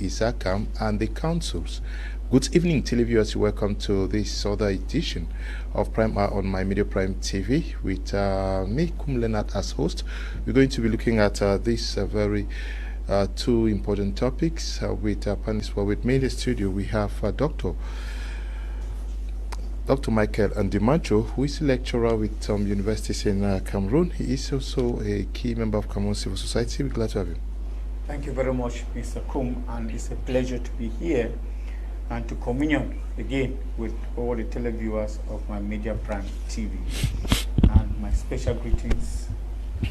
ISACAM, and the councils. Good evening, televiewers. Welcome to this other edition of Prime Hour on My Media Prime TV with me, Kum Leonard, as host. We're going to be looking at these very two important topics with panelists. Well, with me in the studio, we have Dr. Michael Ndimancho, who is a lecturer with some universities in Cameroon. He is also a key member of Cameroon Civil Society. We're glad to have you. Thank you very much, Mr. Kum, and it's a pleasure to be here and to communion again with all the televiewers of My Media Prime TV. And my special greetings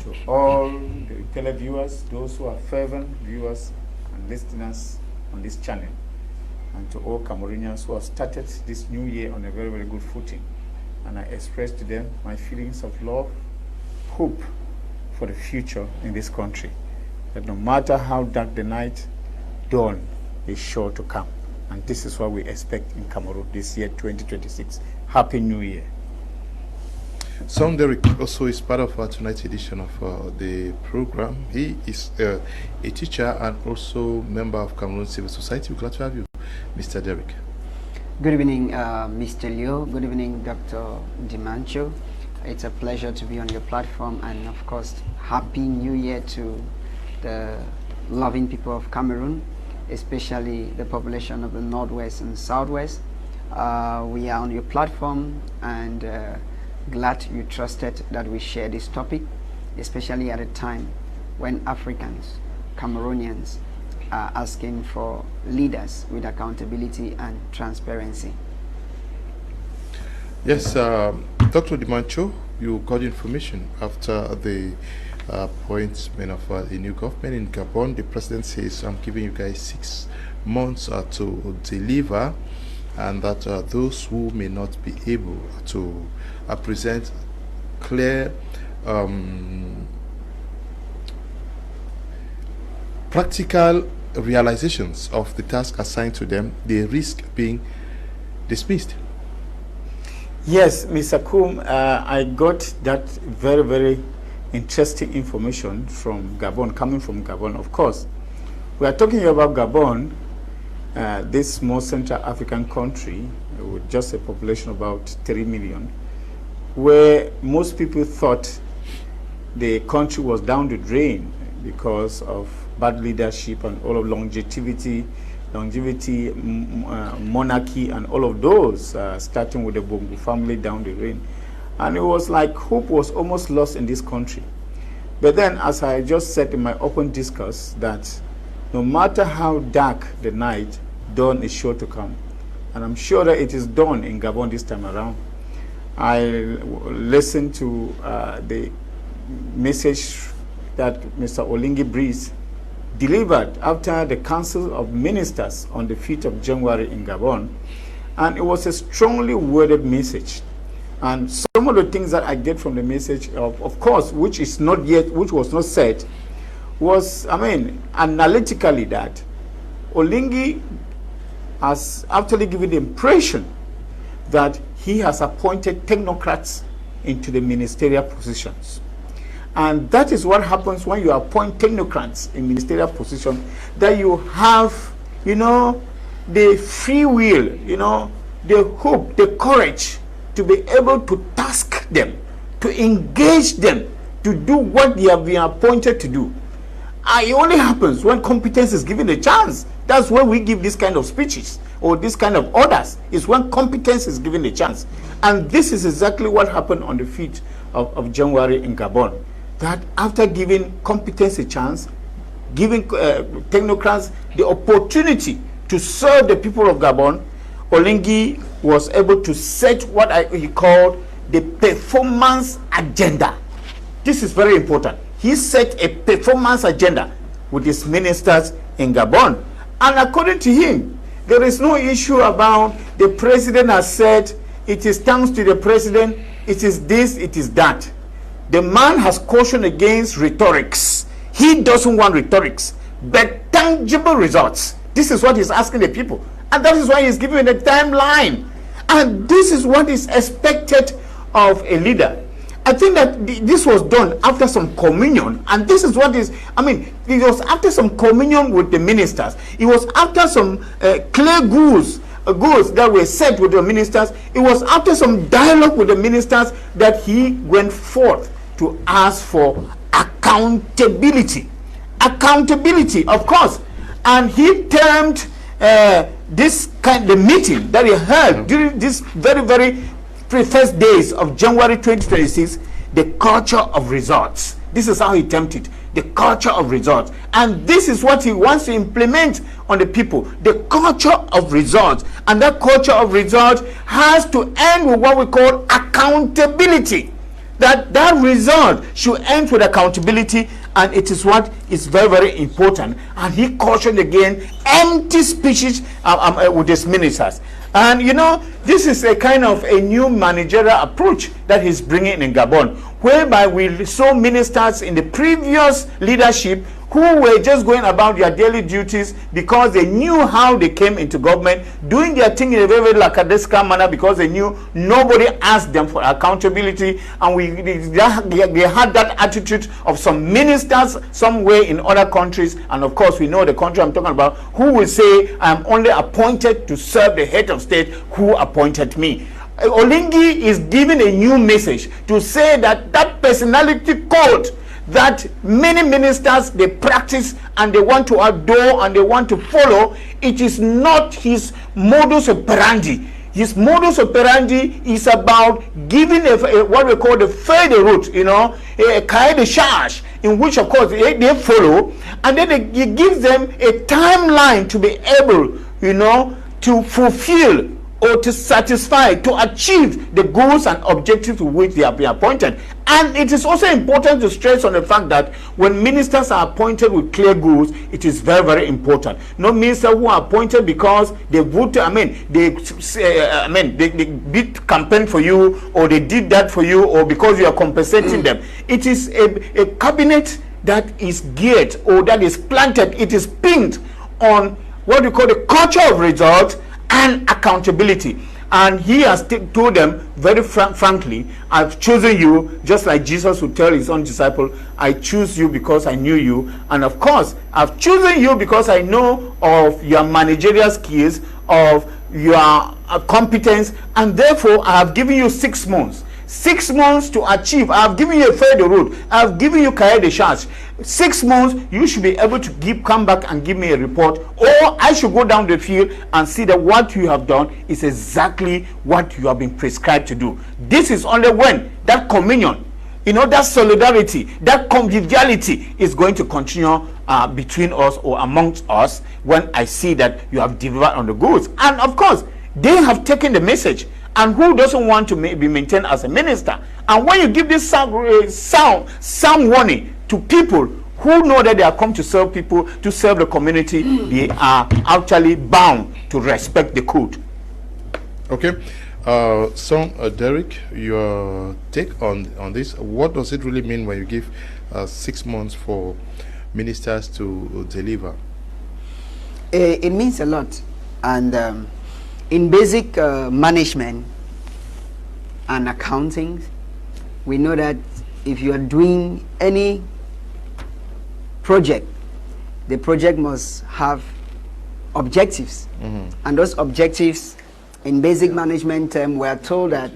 to all the televiewers, those who are fervent viewers and listeners on this channel, and to all Cameroonians who have started this new year on a very, very good footing. And I express to them my feelings of love, hope for the future in this country, that no matter how dark the night, dawn is sure to come. And this is what we expect in Cameroon this year, 2026. Happy New Year. Son Derek also is part of tonight's edition of the program. He is a teacher and also member of Cameroon Civil Society. We're glad to have you, Mr. Derek. Good evening, Mr. Leo. Good evening, Dr. Ndimancho. It's a pleasure to be on your platform, and of course, Happy New Year to the loving people of Cameroon, especially the population of the Northwest and Southwest. We are on your platform, and glad you trusted that we share this topic, especially at a time when Africans, Cameroonians, are asking for leaders with accountability and transparency. Yes, Dr. Ndimancho, you got information after the appointment of a new government in Gabon. The president says, I'm giving you guys 6 months to deliver, and that those who may not be able to present clear practical realizations of the task assigned to them, they risk being dismissed. Yes, Mr. Kum, I got that very, very interesting information from Gabon, coming from Gabon. Of course, we are talking about Gabon, this small Central African country with just a population of about 3 million, where most people thought the country was down the drain because of bad leadership and all of longevity, monarchy, and all of those, starting with the Bongo family down the drain. And it was like hope was almost lost in this country. But then, as I just said in my open discourse, that no matter how dark the night, dawn is sure to come. And I'm sure that it is dawn in Gabon this time around. I listened to the message that Mr. Oligui Brice delivered after the Council of Ministers on the 5th of January in Gabon. And it was a strongly worded message. And some of the things that I get from the message, of course, which was not said, was, analytically, that Oligui has actually given the impression that he has appointed technocrats into the ministerial positions. And that is what happens when you appoint technocrats in ministerial position, that you have, the free will, the hope, the courage to be able to task them, to engage them, to do what they have been appointed to do. It only happens when competence is given a chance. That's when we give this kind of speeches or this kind of orders, is when competence is given a chance. And this is exactly what happened on the 5th of January in Gabon. That after giving competence a chance, giving technocrats the opportunity to serve the people of Gabon, Oligui was able to set what he called the performance agenda. This is very important. He set a performance agenda with his ministers in Gabon. And according to him, there is no issue about the president has said, it is thanks to the president, it is this, it is that. The man has cautioned against rhetorics. He doesn't want rhetorics, but tangible results. This is what he's asking the people. And that is why he's giving a timeline. And this is what is expected of a leader. I think that this was done after some communion, and this is what is, I mean, it was after some communion with the ministers. It was after some clear goals that were set with the ministers. It was after some dialogue with the ministers that he went forth to ask for accountability. Accountability, of course. And he termed the meeting that he held during this very first days of January 2026, the culture of results. This is how he termed it, the culture of results. And this is what he wants to implement on the people, the culture of results. And that culture of results has to end with what we call accountability. That result should end with accountability, and it is what is very important. And he cautioned again empty speeches with his ministers. And you know, this is a kind of a new managerial approach that he's bringing in Gabon, whereby we saw ministers in the previous leadership who were just going about their daily duties because they knew how they came into government, doing their thing in a very lackadaisical manner because they knew nobody asked them for accountability. And they had that attitude of some ministers somewhere in other countries. And of course, we know the country I'm talking about, who will say, I'm only appointed to serve the head of state who appointed me. Olingi is giving a new message to say that personality code that many ministers they practice and they want to adore and they want to follow, it is not his modus operandi. His modus operandi is about giving what we call the feuille de route, you know, a cahier de charge, in which of course they follow, and then he gives them a timeline to be able, you know, to fulfill or to satisfy, to achieve the goals and objectives to which they have been appointed. And it is also important to stress on the fact that when ministers are appointed with clear goals, it is very important. No minister who are appointed because they vote, they did campaign for you, or they did that for you, or because you are compensating them. It is a cabinet that is geared, or that is planted, it is pinned on what we call the culture of results and accountability. And he has told them very frankly, I've chosen you, just like Jesus would tell his own disciple, I choose you because I knew you. And of course, I've chosen you because I know of your managerial skills, of your competence, and therefore I have given you 6 months. 6 months to achieve. I have given you a feuille de route. I have given you cahier de charge. 6 months, you should be able to come back and give me a report, or I should go down the field and see that what you have done is exactly what you have been prescribed to do. This is only when that communion, you know, that solidarity, that conviviality is going to continue between us or amongst us, when I see that you have delivered on the goods. And of course, they have taken the message. And who doesn't want to be maintained as a minister? And when you give this sound warning to people who know that they are come to serve people, to serve the community, they are actually bound to respect the code. Okay. Derek, your take on this. What does it really mean when you give 6 months for ministers to deliver? It means a lot. And in basic management and accounting, we know that if you are doing any project, the project must have objectives. And those objectives, in basic management term, we are told that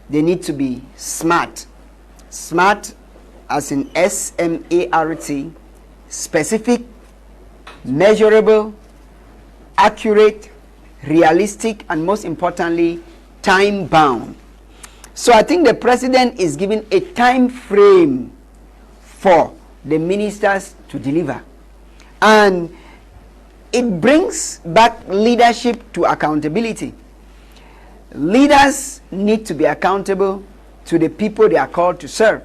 they need to be SMART. SMART as in S-M-A-R-T, specific, measurable, accurate, realistic, and most importantly, time bound. So I think the president is giving a time frame for the ministers to deliver, and it brings back leadership to accountability. Leaders need to be accountable to the people they are called to serve,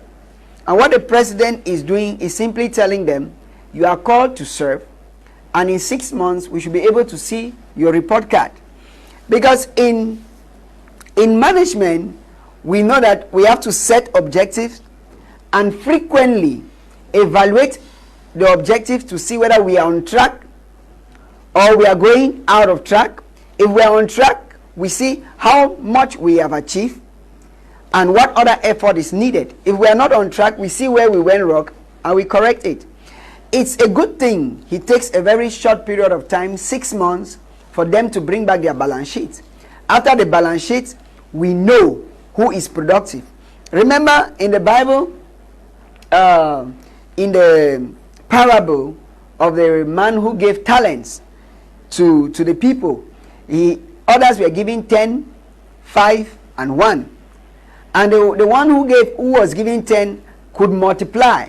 and what the president is doing is simply telling them, you are called to serve, and in 6 months we should be able to see your report card. Because in management, we know that we have to set objectives and frequently evaluate the objectives to see whether we are on track or we are going out of track. If we are on track, we see how much we have achieved, and what other effort is needed. If we are not on track, we see where we went wrong and we correct it. It's a good thing he takes a very short period of time, 6 months, for them to bring back their balance sheet. After the balance sheet, we know who is productive. Remember in the Bible, in the parable of the man who gave talents to the people, others were given 10, 5, and 1. And the one who was given 10 could multiply.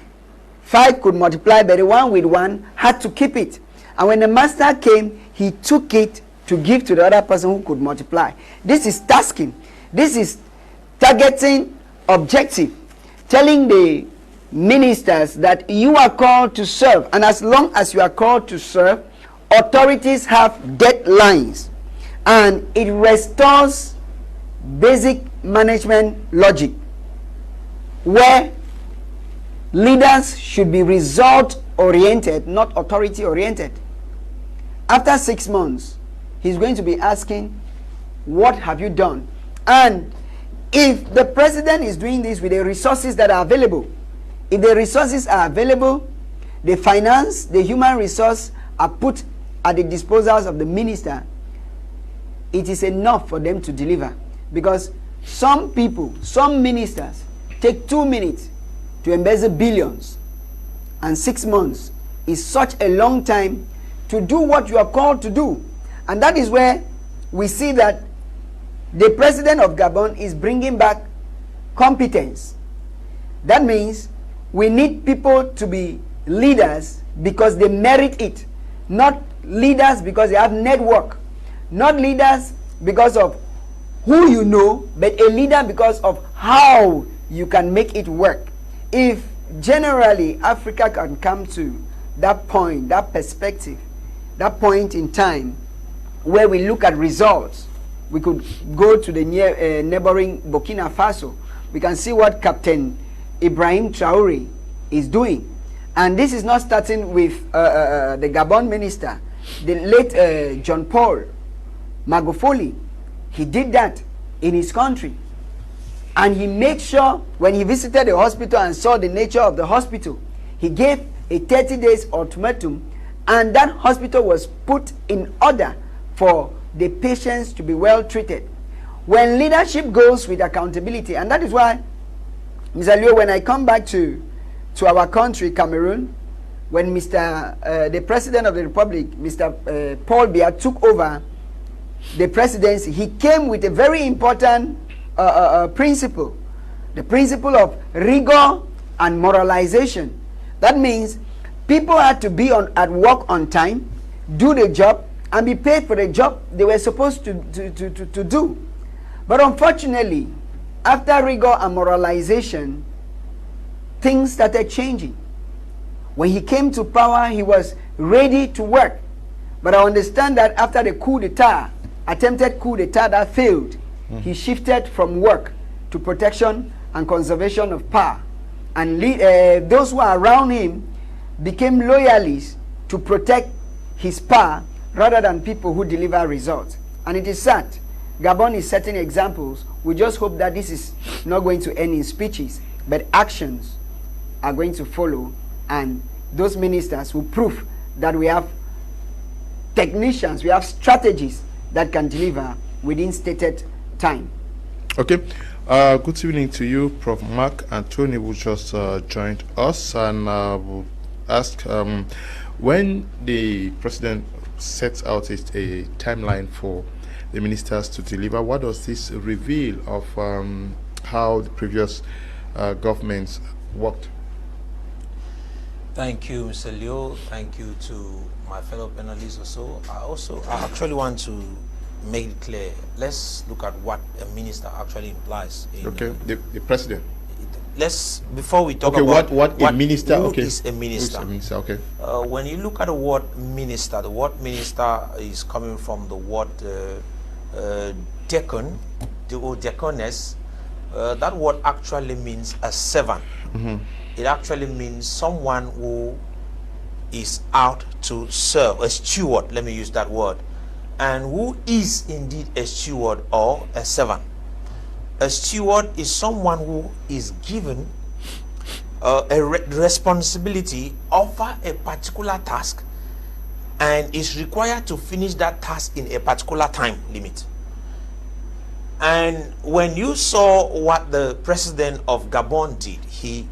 5 could multiply, but the one with 1 had to keep it. And when the master came, he took it to give to the other person who could multiply. This is tasking. This is targeting objective. Telling the ministers that you are called to serve. And as long as you are called to serve, authorities have deadlines. And it restores basic management logic, where leaders should be result oriented, not authority oriented. After 6 months, he's going to be asking, what have you done? And if the president is doing this with the resources that are available, if the resources are available, the finance, the human resource are put at the disposals of the minister, it is enough for them to deliver. Because some people, some ministers, take 2 minutes to embezzle billions, and 6 months is such a long time to do what you are called to do. And that is where we see that the president of Gabon is bringing back competence. That means we need people to be leaders because they merit it, not leaders because they have network, not leaders because of who you know, but a leader because of how you can make it work. If generally Africa can come to that point, that perspective, that point in time where we look at results, we could go to the neighboring Burkina Faso. We can see what Captain Ibrahim Traore is doing. And this is not starting with the Gabon minister, the late John Paul Magufuli. He did that in his country. And he made sure when he visited the hospital and saw the nature of the hospital, he gave a 30 days ultimatum, and that hospital was put in order for the patients to be well treated. When leadership goes with accountability, and that is why, Mr. Leo, when I come back to our country, Cameroon, when the President of the Republic, Mr. Paul Biya, took over the presidency, he came with a very important principle, the principle of rigor and moralization. That means people had to be at work on time, do the job, and be paid for the job they were supposed to do. But unfortunately, after rigor and moralization, things started changing. When he came to power, he was ready to work. But I understand that after the attempted coup d'etat that failed, he shifted from work to protection and conservation of power. And those who are around him became loyalists to protect his power rather than people who deliver results. And it is sad. Gabon is setting examples. We just hope that this is not going to end in speeches, but actions are going to follow, and those ministers will prove that we have technicians, we have strategies that can deliver within stated time. Okay. Good evening to you, Prof. Mark Anthony, who just joined us, and we'll ask when the president sets out a timeline for the ministers to deliver, what does this reveal of how the previous governments worked? Thank you, Mr. Leo. Thank you to my fellow panelists also. I actually want to make it clear. Let's look at what a minister actually implies. Okay, the president. Before we talk about what a minister, who is a minister. Who is a minister, okay. When you look at the word minister is coming from the word deacon, or diaconess. That word actually means a servant. It actually means someone who is out to serve, a steward, let me use that word, and who is indeed a steward or a servant. A steward is someone who is given a responsibility over a particular task and is required to finish that task in a particular time limit. And when you saw what the president of Gabon did, he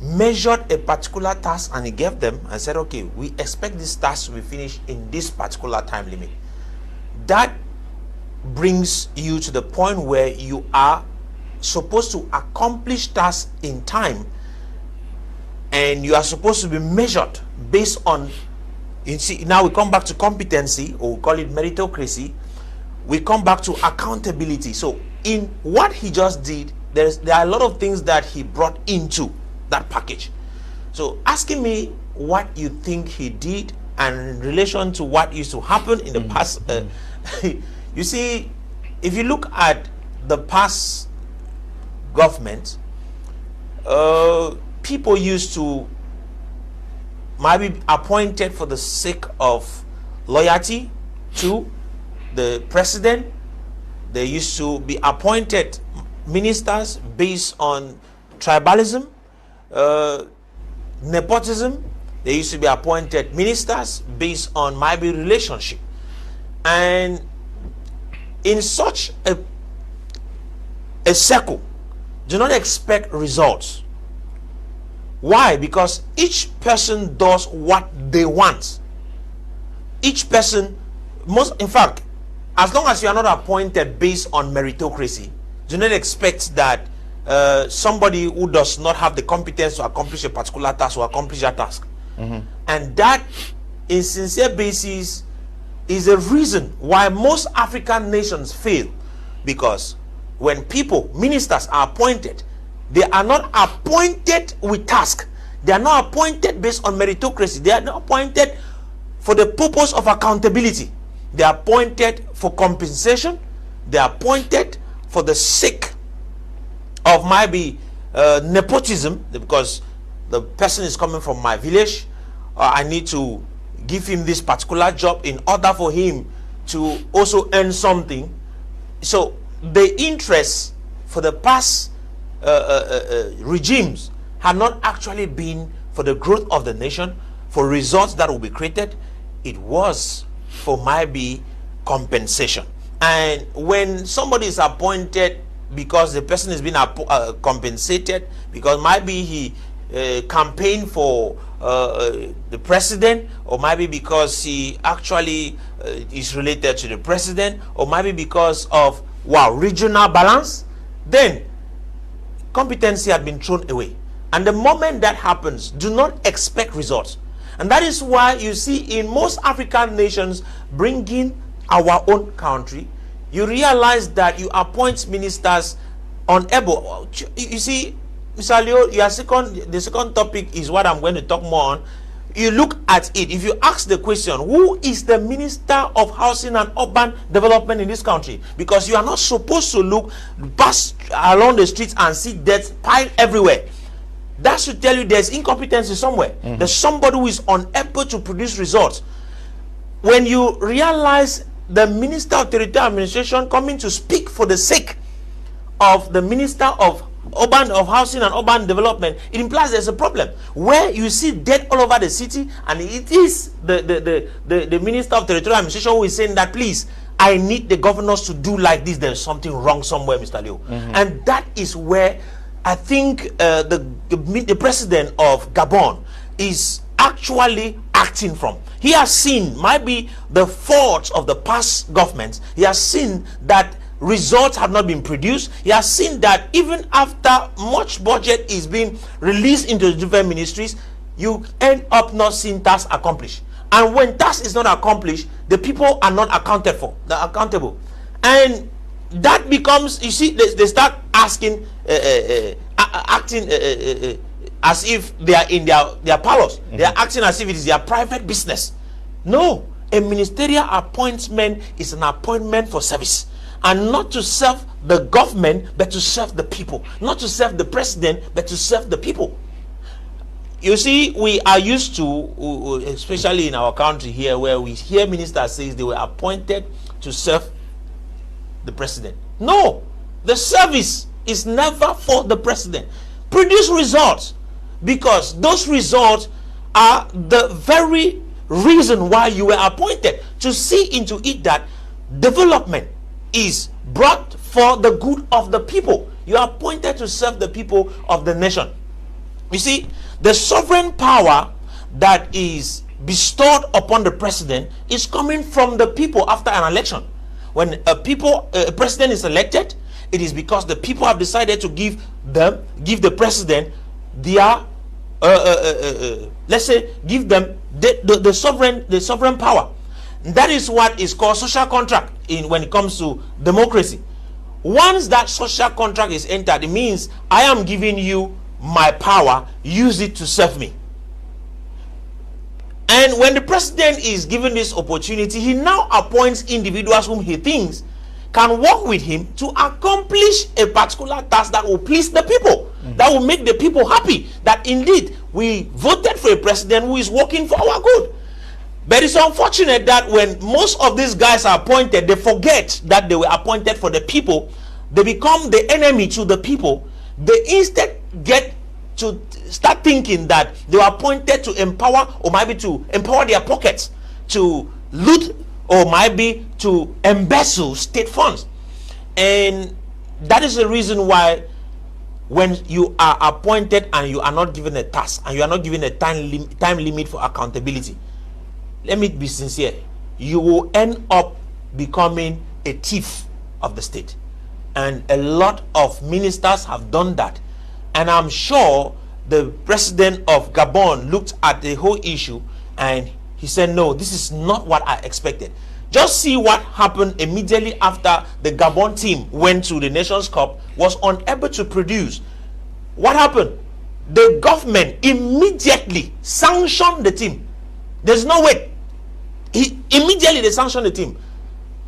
measured a particular task and he gave them and said, okay, we expect this task to be finished in this particular time limit. That brings you to the point where you are supposed to accomplish tasks in time, and you are supposed to be measured based on, you see, now we come back to competency, or we call it meritocracy. We come back to accountability. So in what he just did, there are a lot of things that he brought into that package. So asking me what you think he did and in relation to what used to happen in the past, you see, if you look at the past government, people used to maybe appointed for the sake of loyalty to the president. They used to be appointed ministers based on tribalism, nepotism. They used to be appointed ministers based on maybe relationship. And in such a circle, do not expect results. Why? Because each person does what they want. Each person in fact, as long as you are not appointed based on meritocracy, do not expect that somebody who does not have the competence to accomplish a particular task will accomplish that task. And that, in sincere basis, is a reason why most African nations fail. Because when ministers are appointed, they are not appointed with task. They are not appointed based on meritocracy. They are not appointed for the purpose of accountability. They are appointed for compensation. They are appointed for the sake of maybe nepotism, because the person is coming from my village. I need to give him this particular job in order for him to also earn something. So the interests for the past regimes had not actually been for the growth of the nation, for results that will be created. It was for maybe compensation. And when somebody is appointed because the person is being compensated because maybe he campaigned for the president, or maybe because he actually is related to the president, or maybe because of regional balance, then competency had been thrown away. And the moment that happens, do not expect results. And that is why you see in most African nations, bringing our own country, you realize that you appoint ministers unable. You see, Mr. Leo, the second topic is what I'm going to talk more on. You look at it. If you ask the question, who is the Minister of Housing and Urban Development in this country? Because you are not supposed to look pass along the streets and see death piled everywhere. That should tell you there's incompetency somewhere. There's somebody who is unable to produce results. When you realize the Minister of Territorial Administration coming to speak for the sake of the Minister of Housing and Urban Development, it implies there's a problem where you see death all over the city, and it is the Minister of Territorial Administration who is saying that, please, I need the governors to do like this. There's something wrong somewhere, Mr. Leo. And that is where I think the president of Gabon is actually acting from. He has seen maybe the faults of the past governments. He has seen that results have not been produced. He has seen that even after much budget is being released into the different ministries, you end up not seeing tasks accomplished. And when tasks is not accomplished, the people are not accountable. And that becomes, you see, they start asking, acting as if they are in their palace. They are acting as if it is their private business. No, a ministerial appointment is an appointment for service, and not to serve the government, but to serve the people. Not to serve the president, but to serve the people. You see, we are used to, especially in our country here, where we hear ministers say they were appointed to serve the president. No, The service is never for the president. Produce results, because those results are the very reason why you were appointed, to see into it that development is brought for the good of the people. You are appointed to serve the people of the nation. You see, the sovereign power that is bestowed upon the president is coming from the people after an election. When a president is elected, it is because the people have decided to give the president their let's say, give them the sovereign power. That is what is called social contract when it comes to democracy. Once that social contract is entered, it means I am giving you my power, use it to serve me. And when the president is given this opportunity, he now appoints individuals whom he thinks can work with him to accomplish a particular task that will please the people, that will make the people happy, that indeed we voted for a president who is working for our good. But it's unfortunate that when most of these guys are appointed, they forget that they were appointed for the people. They become the enemy to the people. They instead get to start thinking that they were appointed to empower, or maybe to empower their pockets, to loot, or maybe to embezzle state funds. And that is the reason why when you are appointed and you are not given a task, and you are not given a time limit for accountability, let me be sincere, you will end up becoming a thief of the state. And a lot of ministers have done that. And I'm sure the president of Gabon looked at the whole issue and he said, no, this is not what I expected. Just see what happened immediately after the Gabon team went to the Nations Cup, was unable to produce. What happened? The government immediately sanctioned the team. There's no way. Immediately they sanctioned the team.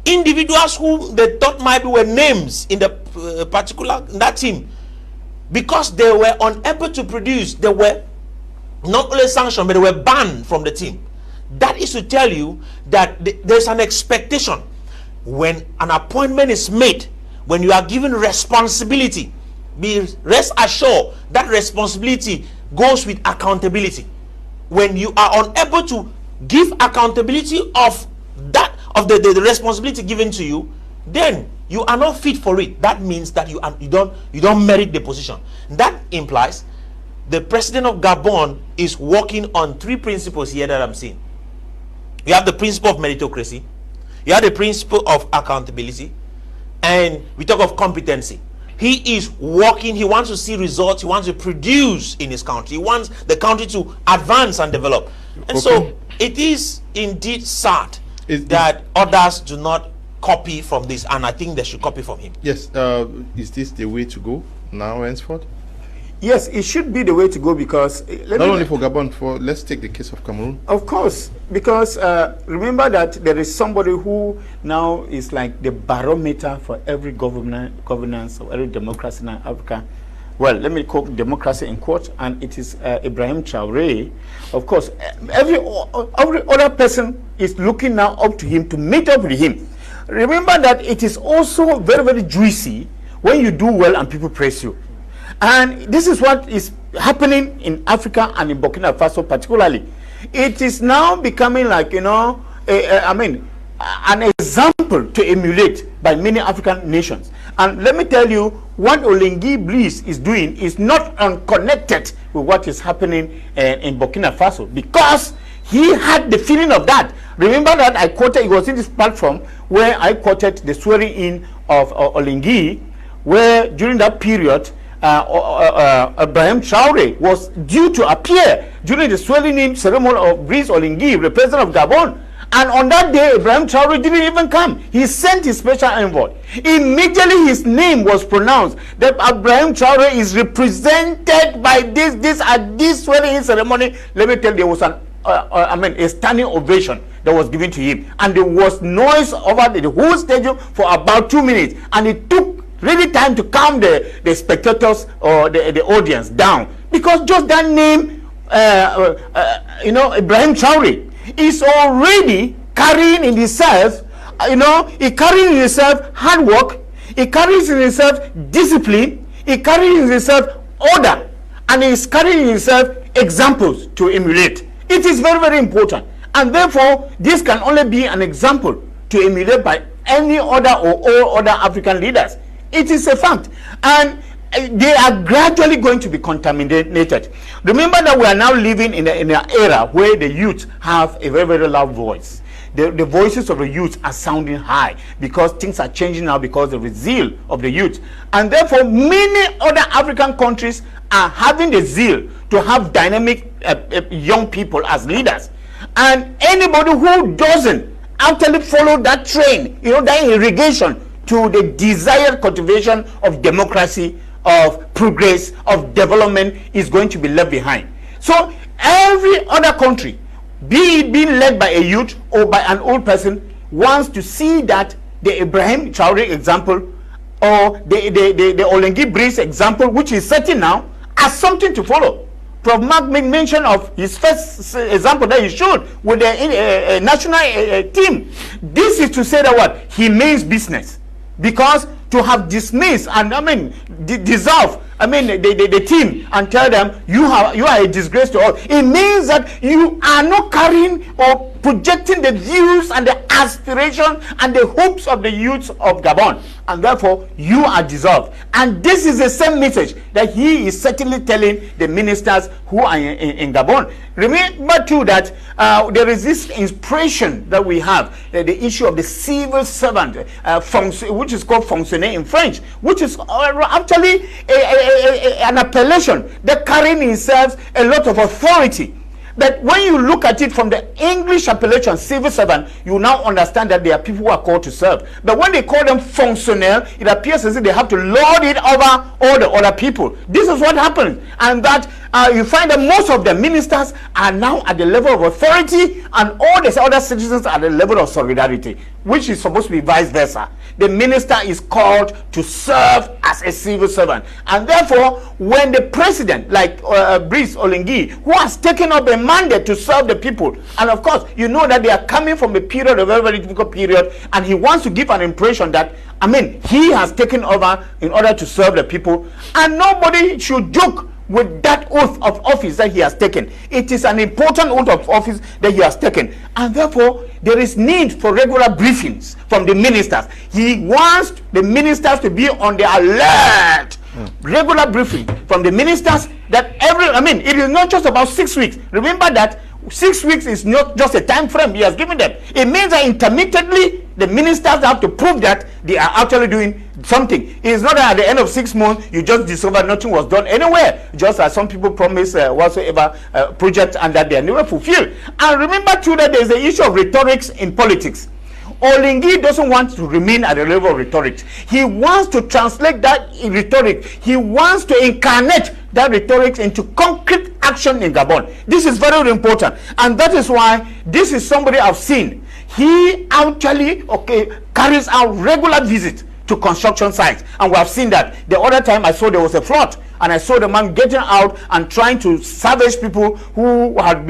Individuals who they thought might be were names in the particular that team, because they were unable to produce, they were not only sanctioned, but they were banned from the team. That is to tell you that there's an expectation when an appointment is made, when you are given responsibility, rest assured that responsibility goes with accountability. When you are unable to give accountability of the responsibility given to you, then you are not fit for it. That means that you don't merit the position. That implies the president of Gabon is working on three principles here that I'm seeing. You have the principle of meritocracy, you have the principle of accountability, and we talk of competency. He is working, he wants to see results, he wants to produce in his country, he wants the country to advance and develop. And so it is indeed sad that others do not copy from this, and I think they should copy from him. Yes, is this the way to go now henceforth? Yes, it should be the way to go, because not only for Gabon, let's take the case of Cameroon. Of course, because remember that there is somebody who now is like the barometer for every governance or every democracy in Africa. Well, let me call democracy in quote, and it is Ibrahim Traoré. Of course, every other person is looking now up to him to meet up with him. Remember that it is also very, very juicy when you do well and people praise you. And this is what is happening in Africa and in Burkina Faso particularly. It is now becoming like, an example to emulate by many African nations. And let me tell you, what Olengi Bliss is doing is not unconnected with what is happening in Burkina Faso, because he had the feeling of that. Remember that I quoted, it was in this platform where I quoted the swearing in of Olengi, where during that period, Ibrahim Traoré was due to appear during the swearing-in ceremony of Brice Oligui, the president of Gabon. And on that day, Ibrahim Traoré didn't even come. He sent his special envoy. Immediately his name was pronounced that Ibrahim Traoré is represented by this at this swearing-in ceremony. Let me tell you, there was a standing ovation that was given to him. And there was noise over the whole stadium for about 2 minutes. And it took really time to calm the spectators or the audience down, because just that name, Ibrahim Traoré is already carrying in himself, he carrying in himself hard work, It carries in itself discipline, it carries in itself order, and it is carrying in itself examples to emulate. It is very, very important. And therefore, this can only be an example to emulate by any other or all other African leaders. It is a fact. And they are gradually going to be contaminated. Remember that we are now living in an era where the youth have a very, very loud voice. The voices of the youth are sounding high because things are changing now because of the zeal of the youth. And therefore, many other African countries are having the zeal to have dynamic young people as leaders. And anybody who doesn't actually follow that train, that irrigation to the desired cultivation of democracy, of progress, of development, is going to be left behind. So every other country, be it being led by a youth or by an old person, wants to see that the Ibrahim Traore example or the Olengi Brice example, which is setting now, as something to follow. Prof. Mark made mention of his first example that he showed with the national team. This is to say that what? He means business. Because to have dismissed and dissolve the team and tell them you are a disgrace to all, it means that you are not carrying or projecting the views and the aspirations and the hopes of the youth of Gabon, and therefore you are dissolved. And this is the same message that he is certainly telling the ministers who are in Gabon. Remember too that there is this inspiration that we have, the issue of the civil servant, which is called fonctionnaire in French, which is actually an appellation that carrying in itself a lot of authority. But when you look at it from the English appellation, civil servant, you now understand that there are people who are called to serve. But when they call them fonctionnaire, it appears as if they have to lord it over all the other people. This is what happens. And that you find that most of the ministers are now at the level of authority, and all the other citizens are at the level of solidarity, which is supposed to be vice versa. The minister is called to serve as a civil servant. And therefore, when the president, like Brice Olengi, who has taken up a mandate to serve the people, and of course, you know that they are coming from a period, a very, very difficult period, and he wants to give an impression that, he has taken over in order to serve the people, and nobody should joke with that oath of office that he has taken. It is an important oath of office that he has taken, and therefore there is need for regular briefings from the ministers. He wants the ministers to be on the alert. Regular briefing from the ministers that it is not just about 6 weeks. Remember that 6 weeks is not just a time frame he has given them. It means that intermittently the ministers have to prove that they are actually doing something. It is not that at the end of 6 months you just discover nothing was done anywhere, just as some people promise whatsoever project and that they are never fulfilled. And remember too that there is the issue of rhetorics in politics. Olengi doesn't want to remain at the level of rhetoric. He wants to translate that rhetoric. He wants to incarnate that rhetoric into concrete action in Gabon. This is very, very important. And that is why this is somebody I've seen. He actually carries out regular visits to construction sites, and we have seen that. The other time I saw there was a flood, and I saw the man getting out and trying to salvage people who had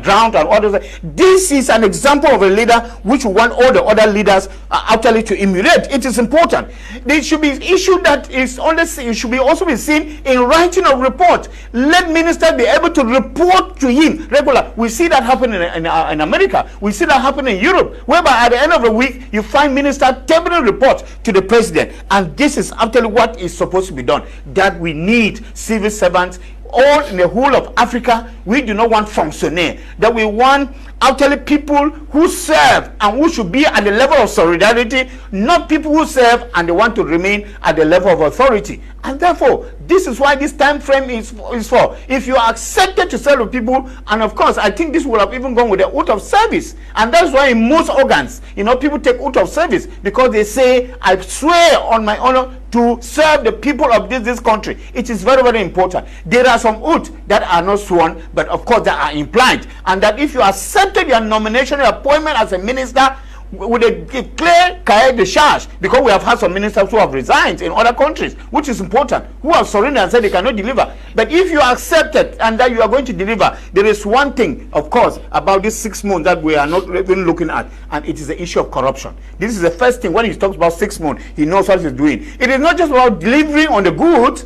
drowned and others. This is an example of a leader which we want all the other leaders actually to emulate. It is important. There should be issue that is it should be also be seen in writing of report. Let ministers be able to report to him regular. We see that happen in America. We see that happen in Europe, whereby at the end of the week you find ministers tabling reports to the president. And this is actually what is supposed to be done. That we need civil servants all in the whole of Africa. We do not want fonctionnaires. That we want actually people who serve and who should be at the level of solidarity, not people who serve and they want to remain at the level of authority. And therefore, this is why this time frame is for. If you are accepted to serve the people, and of course, I think this would have even gone with the oath of service. And that's why in most organs, people take oath of service, because they say, I swear on my honor to serve the people of this country. It is very, very important. There are some oaths that are not sworn, but of course that are implied. And that if you accepted your nomination, your appointment as a minister, with a clear cahier de charge, because we have had some ministers who have resigned in other countries, which is important, who have surrendered and said they cannot deliver. But if you accept it and that you are going to deliver, there is one thing, of course, about these 6 months that we are not even looking at, and it is the issue of corruption. This is the first thing. When he talks about 6 months, he knows what he's doing. It is not just about delivering on the goods.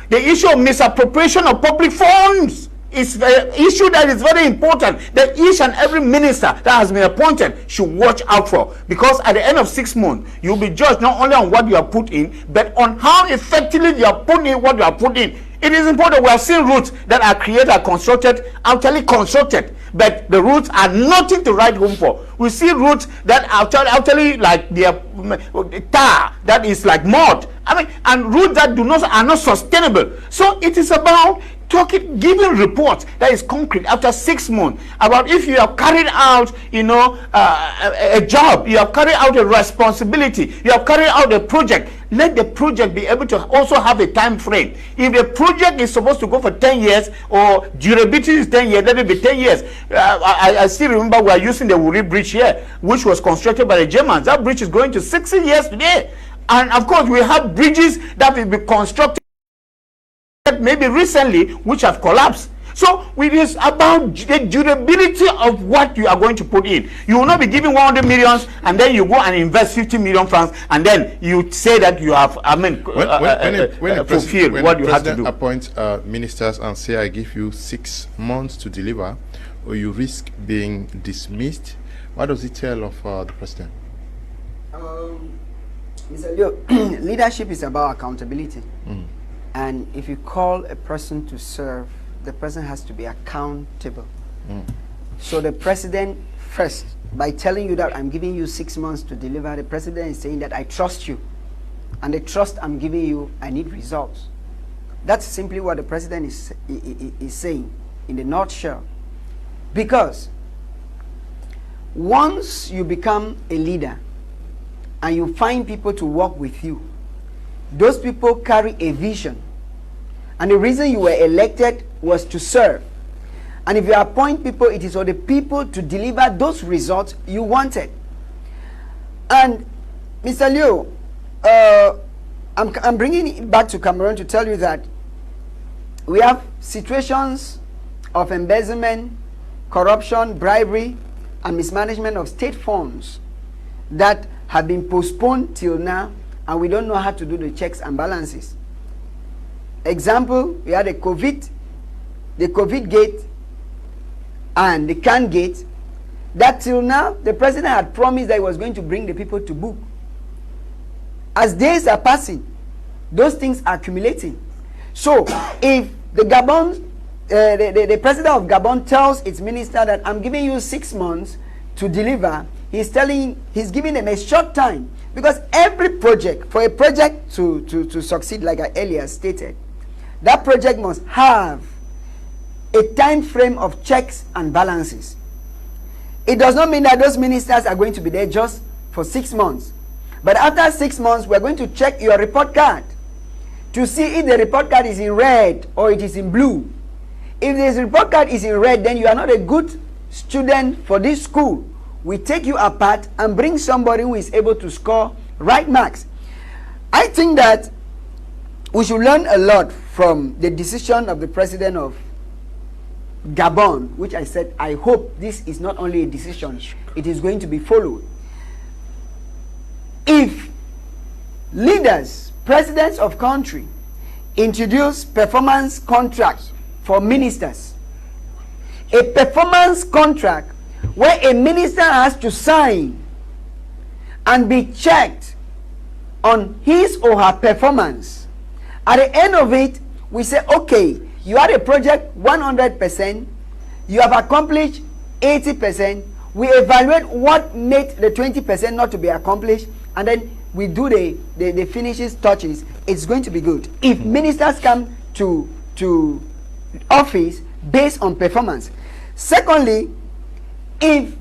The issue of misappropriation of public funds is an issue that is very important, that each and every minister that has been appointed should watch out for, because at the end of 6 months you'll be judged not only on what you have put in, but on how effectively you have put in what you have put in. It is important. We have seen routes that are created, constructed, actually constructed, but the routes are nothing to write home for. We see routes that are actually like the tar, that is like mud. I mean, and routes that are not sustainable. So it is about giving reports that is concrete after 6 months about if you have carried out, a job, you have carried out a responsibility, you have carried out a project. Let the project be able to also have a time frame. If the project is supposed to go for 10 years or durability is 10 years, let it be 10 years. I still remember we are using the Wuri Bridge here, which was constructed by the Germans. That bridge is going to 60 years today. And of course, we have bridges that will be constructed maybe recently, which have collapsed. So it is about the durability of what you are going to put in. You will not be giving 100 millions and then you go and invest 50 million francs and then you say that you have, fulfilled what you have to do. Appoint ministers and say, I give you 6 months to deliver, or you risk being dismissed. What does it tell of the president? Mr. Leo, leadership is about accountability. And if you call a person to serve, the person has to be accountable. So the president first, by telling you that I'm giving you 6 months to deliver, the president is saying that I trust you. And the trust I'm giving you, I need results. That's simply what the president is saying in the nutshell. Because once you become a leader and you find people to work with you, those people carry a vision. And the reason you were elected was to serve. And if you appoint people, it is for the people to deliver those results you wanted. And Mr. Leo, I'm bringing it back to Cameroon to tell you that we have situations of embezzlement, corruption, bribery, and mismanagement of state funds that have been postponed till now, and we don't know how to do the checks and balances. Example, we had the COVID gate and the can gate, that till now the president had promised that he was going to bring the people to book. As days are passing, those things are accumulating. So if the the president of Gabon tells its minister that I'm giving you 6 months to deliver, he's giving them a short time, because every project, for a project to succeed, like I earlier stated, that project must have a time frame of checks and balances. It does not mean that those ministers are going to be there just for 6 months. But after 6 months, we're going to check your report card to see if the report card is in red or it is in blue. If the report card is in red, then you are not a good student for this school. We take you apart and bring somebody who is able to score right marks. I think that we should learn a lot from the decision of the president of Gabon, which I said, I hope this is not only a decision, it is going to be followed. If leaders, presidents of country, introduce performance contracts for ministers, a performance contract where a minister has to sign and be checked on his or her performance, at the end of it, we say, okay, you had a project 100%, you have accomplished 80%, we evaluate what made the 20% not to be accomplished, and then we do the finishes touches. It's going to be good. If ministers come to office based on performance. Secondly, if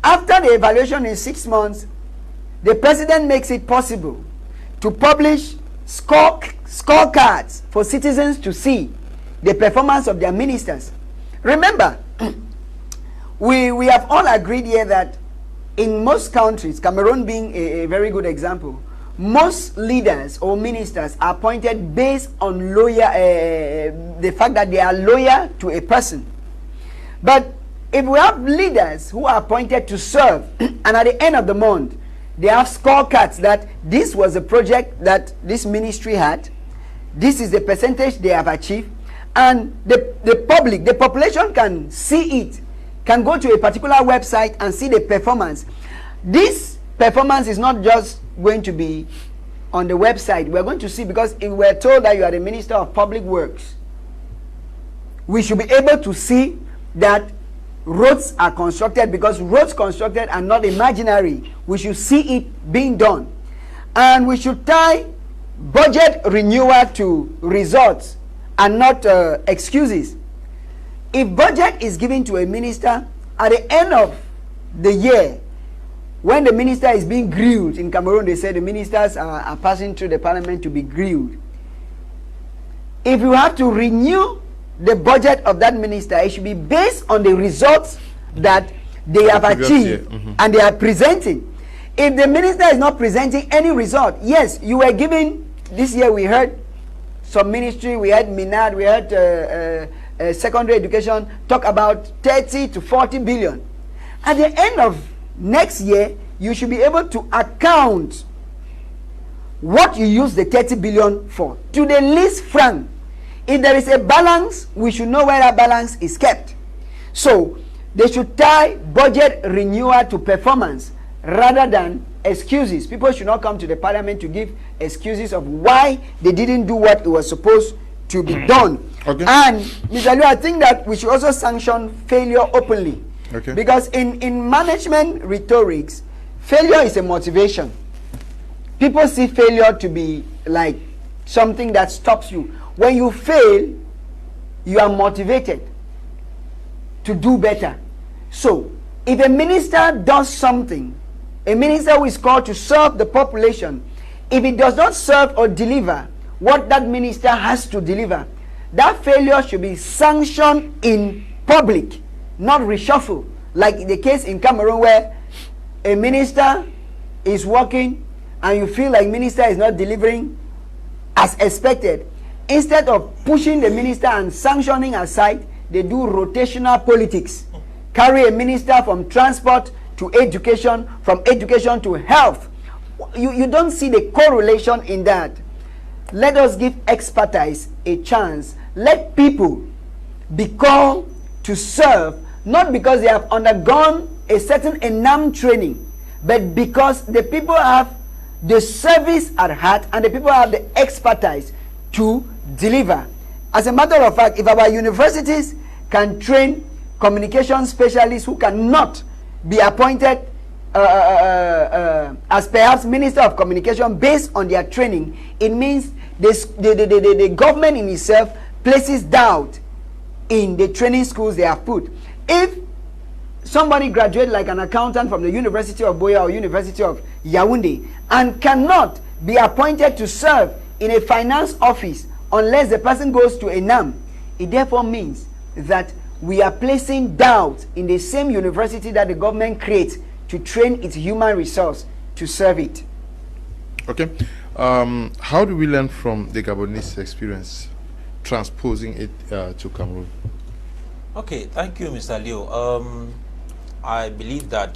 after the evaluation in 6 months, the president makes it possible to publish scorecards for citizens to see the performance of their ministers. Remember, we have all agreed here that in most countries, Cameroon being a very good example, most leaders or ministers are appointed based on the fact that they are loyal to a person. But if we have leaders who are appointed to serve, and at the end of the month, they have scorecards that this was a project that this ministry had, this is the percentage they have achieved, and the public, the population can see it, can go to a particular website and see the performance. This performance is not just going to be on the website. We're going to see, because if we're told that you are the Minister of Public Works, we should be able to see that roads are constructed, because roads constructed are not imaginary. We should see it being done. And we should tie budget renewal to results and not excuses. If budget is given to a minister at the end of the year, when the minister is being grilled, in Cameroon they say the ministers are passing through the parliament to be grilled. If you have to renew the budget of that minister, it should be based on the results that they have achieved and they are presenting. If the minister is not presenting any result, yes, you were given, this year we heard some ministry, we had Minad, we had secondary education talk about 30 to 40 billion. At the end of next year, you should be able to account what you use the 30 billion for to the least franc. If there is a balance, we should know where that balance is kept. So they should tie budget renewal to performance rather than excuses. People should not come to the parliament to give excuses of why they didn't do what it was supposed to be done. Okay. And Mr. Liu, I think that we should also sanction failure openly. Okay. Because in management rhetorics, failure is a motivation. People see failure to be like something that stops you. When you fail, you are motivated to do better. So, if a minister does something, a minister who is called to serve the population, if it does not serve or deliver what that minister has to deliver, that failure should be sanctioned in public, not reshuffled, like the case in Cameroon where a minister is working and you feel like minister is not delivering as expected. Instead of pushing the minister and sanctioning aside, they do rotational politics. Carry a minister from transport to education, from education to health. You don't see the correlation in that. Let us give expertise a chance. Let people be called to serve, not because they have undergone a certain ENAM training, but because the people have the service at heart and the people have the expertise to deliver. As a matter of fact, if our universities can train communication specialists who cannot be appointed as perhaps Minister of Communication based on their training, it means the government in itself places doubt in the training schools they have put. If somebody graduates like an accountant from the University of Boya or University of Yaoundé and cannot be appointed to serve in a finance office unless the person goes to ENAM, it therefore means that we are placing doubt in the same university that the government creates to train its human resource to serve it. Okay. How do we learn from the Gabonese experience, transposing it to Cameroon? Okay, thank you, Mr. Liu. I believe that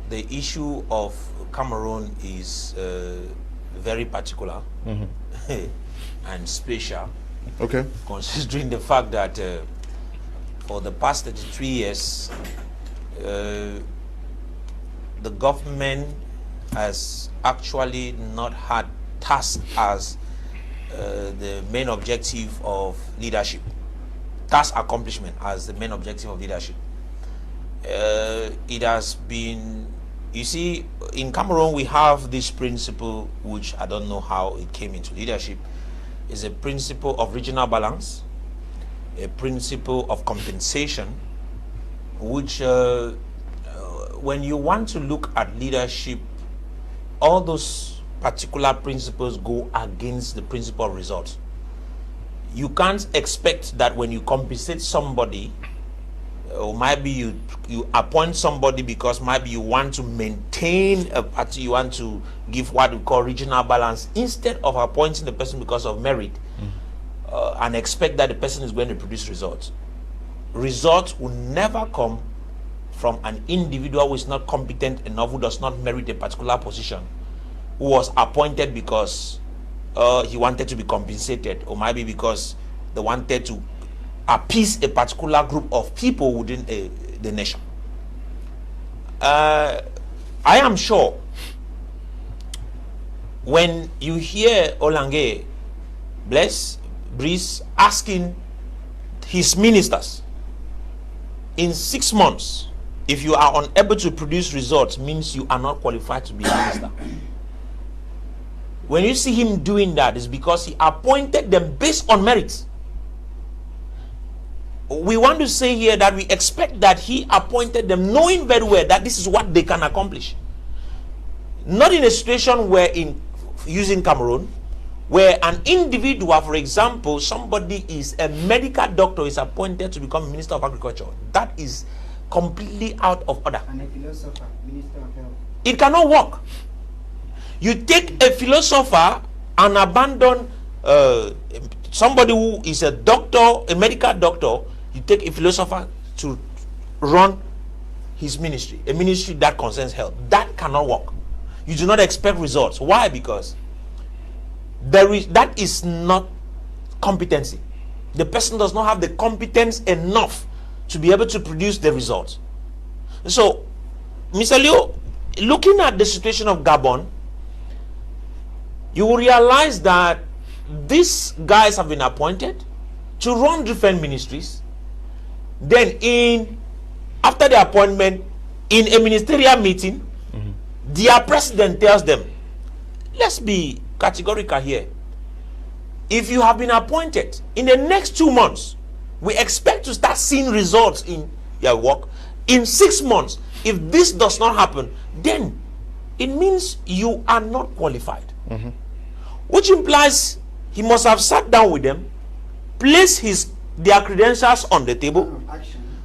the issue of Cameroon is very particular and special. Okay. Considering the fact that for the past 33 years, the government has actually not had task as the main objective of leadership, task accomplishment as the main objective of leadership. It has been, you see, in Cameroon we have this principle, which I don't know how it came into leadership, is a principle of regional balance, a principle of compensation, which when you want to look at leadership, all those particular principles go against the principle of results. You can't expect that when you compensate somebody or maybe you appoint somebody because maybe you want to maintain a party, you want to give what we call regional balance, instead of appointing the person because of merit, and expect that the person is going to produce results. Results will never come from an individual who is not competent enough, who does not merit a particular position, who was appointed because he wanted to be compensated, or maybe because they wanted to appease a particular group of people within the nation. I am sure when you hear Olange Brice asking his ministers, in 6 months, if you are unable to produce results, means you are not qualified to be a minister. When you see him doing that, it's because he appointed them based on merits. We want to say here that we expect that he appointed them knowing very well that this is what they can accomplish. Not in a situation where, using Cameroon, where an individual, for example, somebody is a medical doctor, is appointed to become Minister of Agriculture. That is completely out of order. And a philosopher, Minister of Health. It cannot work. You take a philosopher and abandon somebody who is a doctor, a medical doctor. You take a philosopher to run his ministry, a ministry that concerns health. That cannot work. You do not expect results. Why? Because that is not competency. The person does not have the competence enough to be able to produce the results. So, Mr. Leo, looking at the situation of Gabon, you will realize that these guys have been appointed to run different ministries. Then, after the appointment, in a ministerial meeting, their president tells them, let's be categorical here. If you have been appointed, in the next 2 months, we expect to start seeing results in your work. In 6 months, if this does not happen, then it means you are not qualified. Which implies he must have sat down with them, placed their credentials on the table,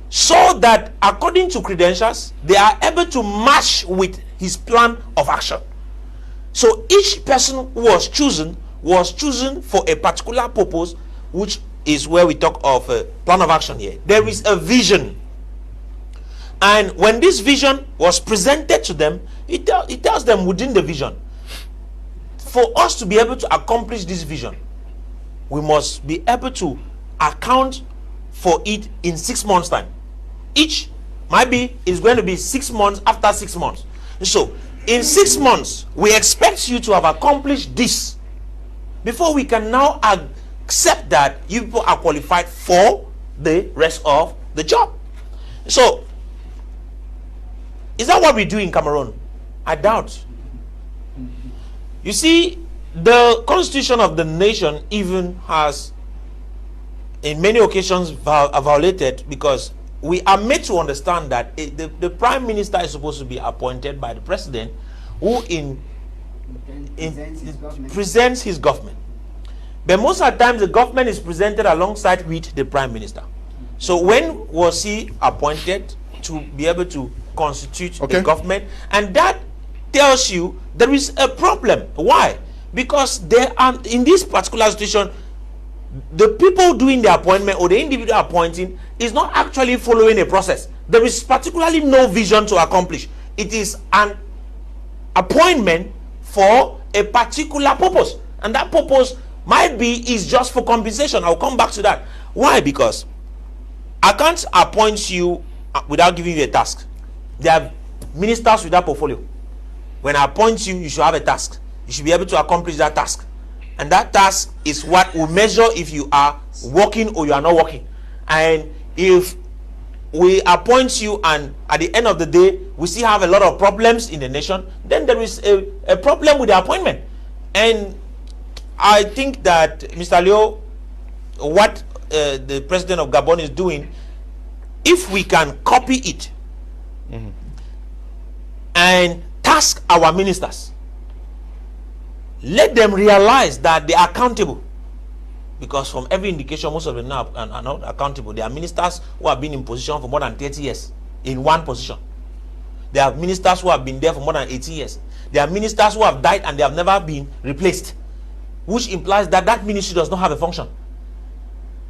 so that according to credentials, they are able to match with his plan of action. So each person who was chosen for a particular purpose, which is where we talk of a plan of action here. There is a vision. And when this vision was presented to them, it tells them within the vision, for us to be able to accomplish this vision, we must be able to account for it in 6 months' time. Each maybe is going to be 6 months after 6 months. So, in 6 months, we expect you to have accomplished this before we can now accept that you people are qualified for the rest of the job. So, is that what we do in Cameroon? I doubt. You see, the constitution of the nation even has, in many occasions, violated, because we are made to understand that the prime minister is supposed to be appointed by the president, who presents his government. But most of the time, the government is presented alongside with the prime minister. So when was he appointed to be able to constitute the government? And that tells you there is a problem. Why? Because there are, in this particular situation, the people doing the appointment or the individual appointing is not actually following a process. There is particularly no vision to accomplish. It is an appointment for a particular purpose, and that purpose might be is just for compensation. I'll come back to that. Why? Because I can't appoint you without giving you a task. There are ministers with that portfolio. When I appoint you, you should have a task. You should be able to accomplish that task. And that task is what will measure if you are working or you are not working. And if we appoint you and at the end of the day, we still have a lot of problems in the nation, then there is a problem with the appointment. And I think that, Mr. Leo, what the president of Gabon is doing, if we can copy it and task our ministers, let them realize that they are accountable. because from every indication, most of them now are not accountable. There are ministers who have been in position for more than 30 years in one position. There are ministers who have been there for more than 80 years. There are ministers who have died and they have never been replaced, which implies that that ministry does not have a function.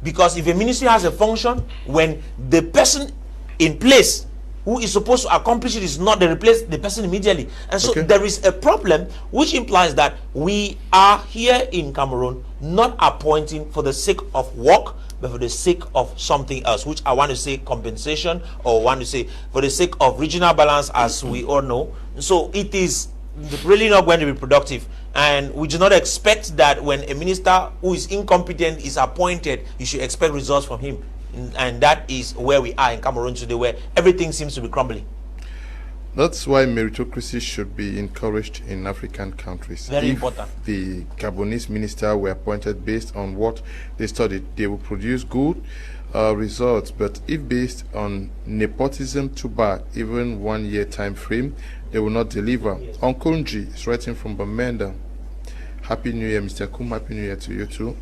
Because if a ministry has a function, when the person in place who is supposed to accomplish it is not, they replace the person immediately. And so there is a problem, which implies that we are here in Cameroon not appointing for the sake of work, but for the sake of something else, which I want to say compensation, or want to say for the sake of regional balance, as we all know. So it is really not going to be productive. And we do not expect that when a minister who is incompetent is appointed, you should expect results from him. And that is where we are in Cameroon today, where everything seems to be crumbling. That's why meritocracy should be encouraged in African countries. Very if important. The Gabonese minister were appointed based on what they studied, they will produce good results. But if based on nepotism, too bad, even 1 year time frame, they will not deliver. Yes. Onkonji is writing from Bamenda. Happy New Year, Mr. Kum. Happy New Year to you too.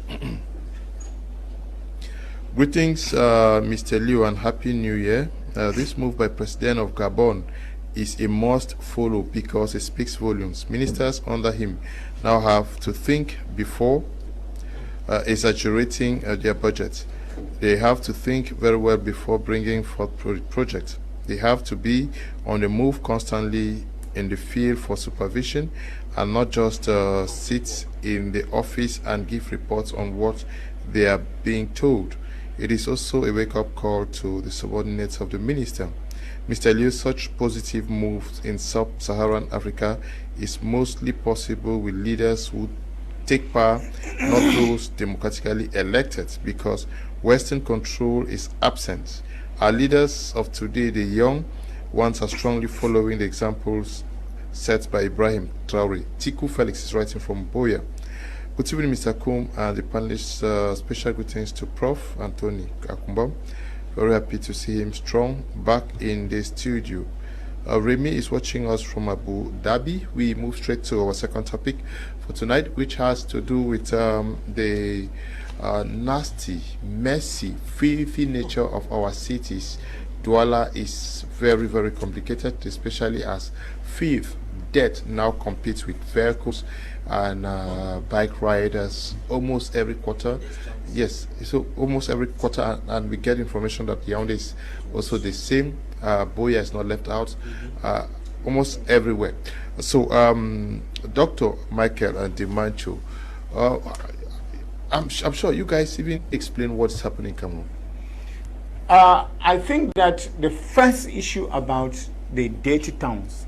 Greetings, Mr. Liu, and Happy New Year. This move by President of Gabon is a must follow because it speaks volumes. Ministers under him now have to think before exaggerating their budget. They have to think very well before bringing forth projects. They have to be on the move constantly in the field for supervision and not just sit in the office and give reports on what they are being told. It is also a wake-up call to the subordinates of the minister. Mr. Liu, such positive moves in sub-Saharan Africa is mostly possible with leaders who take power, not those democratically elected, because Western control is absent. Our leaders of today, the young ones, are strongly following the examples set by Ibrahim Traore. Tiku Felix is writing from Boya. Good evening, Mr. Kum and the panelists. Special greetings to Prof. Anthony Akumba. Very happy to see him strong back in the studio. Remy is watching us from Abu Dhabi. We move straight to our second topic for tonight, which has to do with the nasty, messy, filthy nature of our cities. Douala is very, very complicated, especially as filth, death now competes with vehicles and bike riders almost every quarter. Yes, so almost every quarter, and we get information that Yaoundé is also the same. Boya is not left out, almost everywhere. So, Dr. Michael and Dimancho, I'm sure you guys even explain what's happening in Cameroon. I think that the first issue about the dirty towns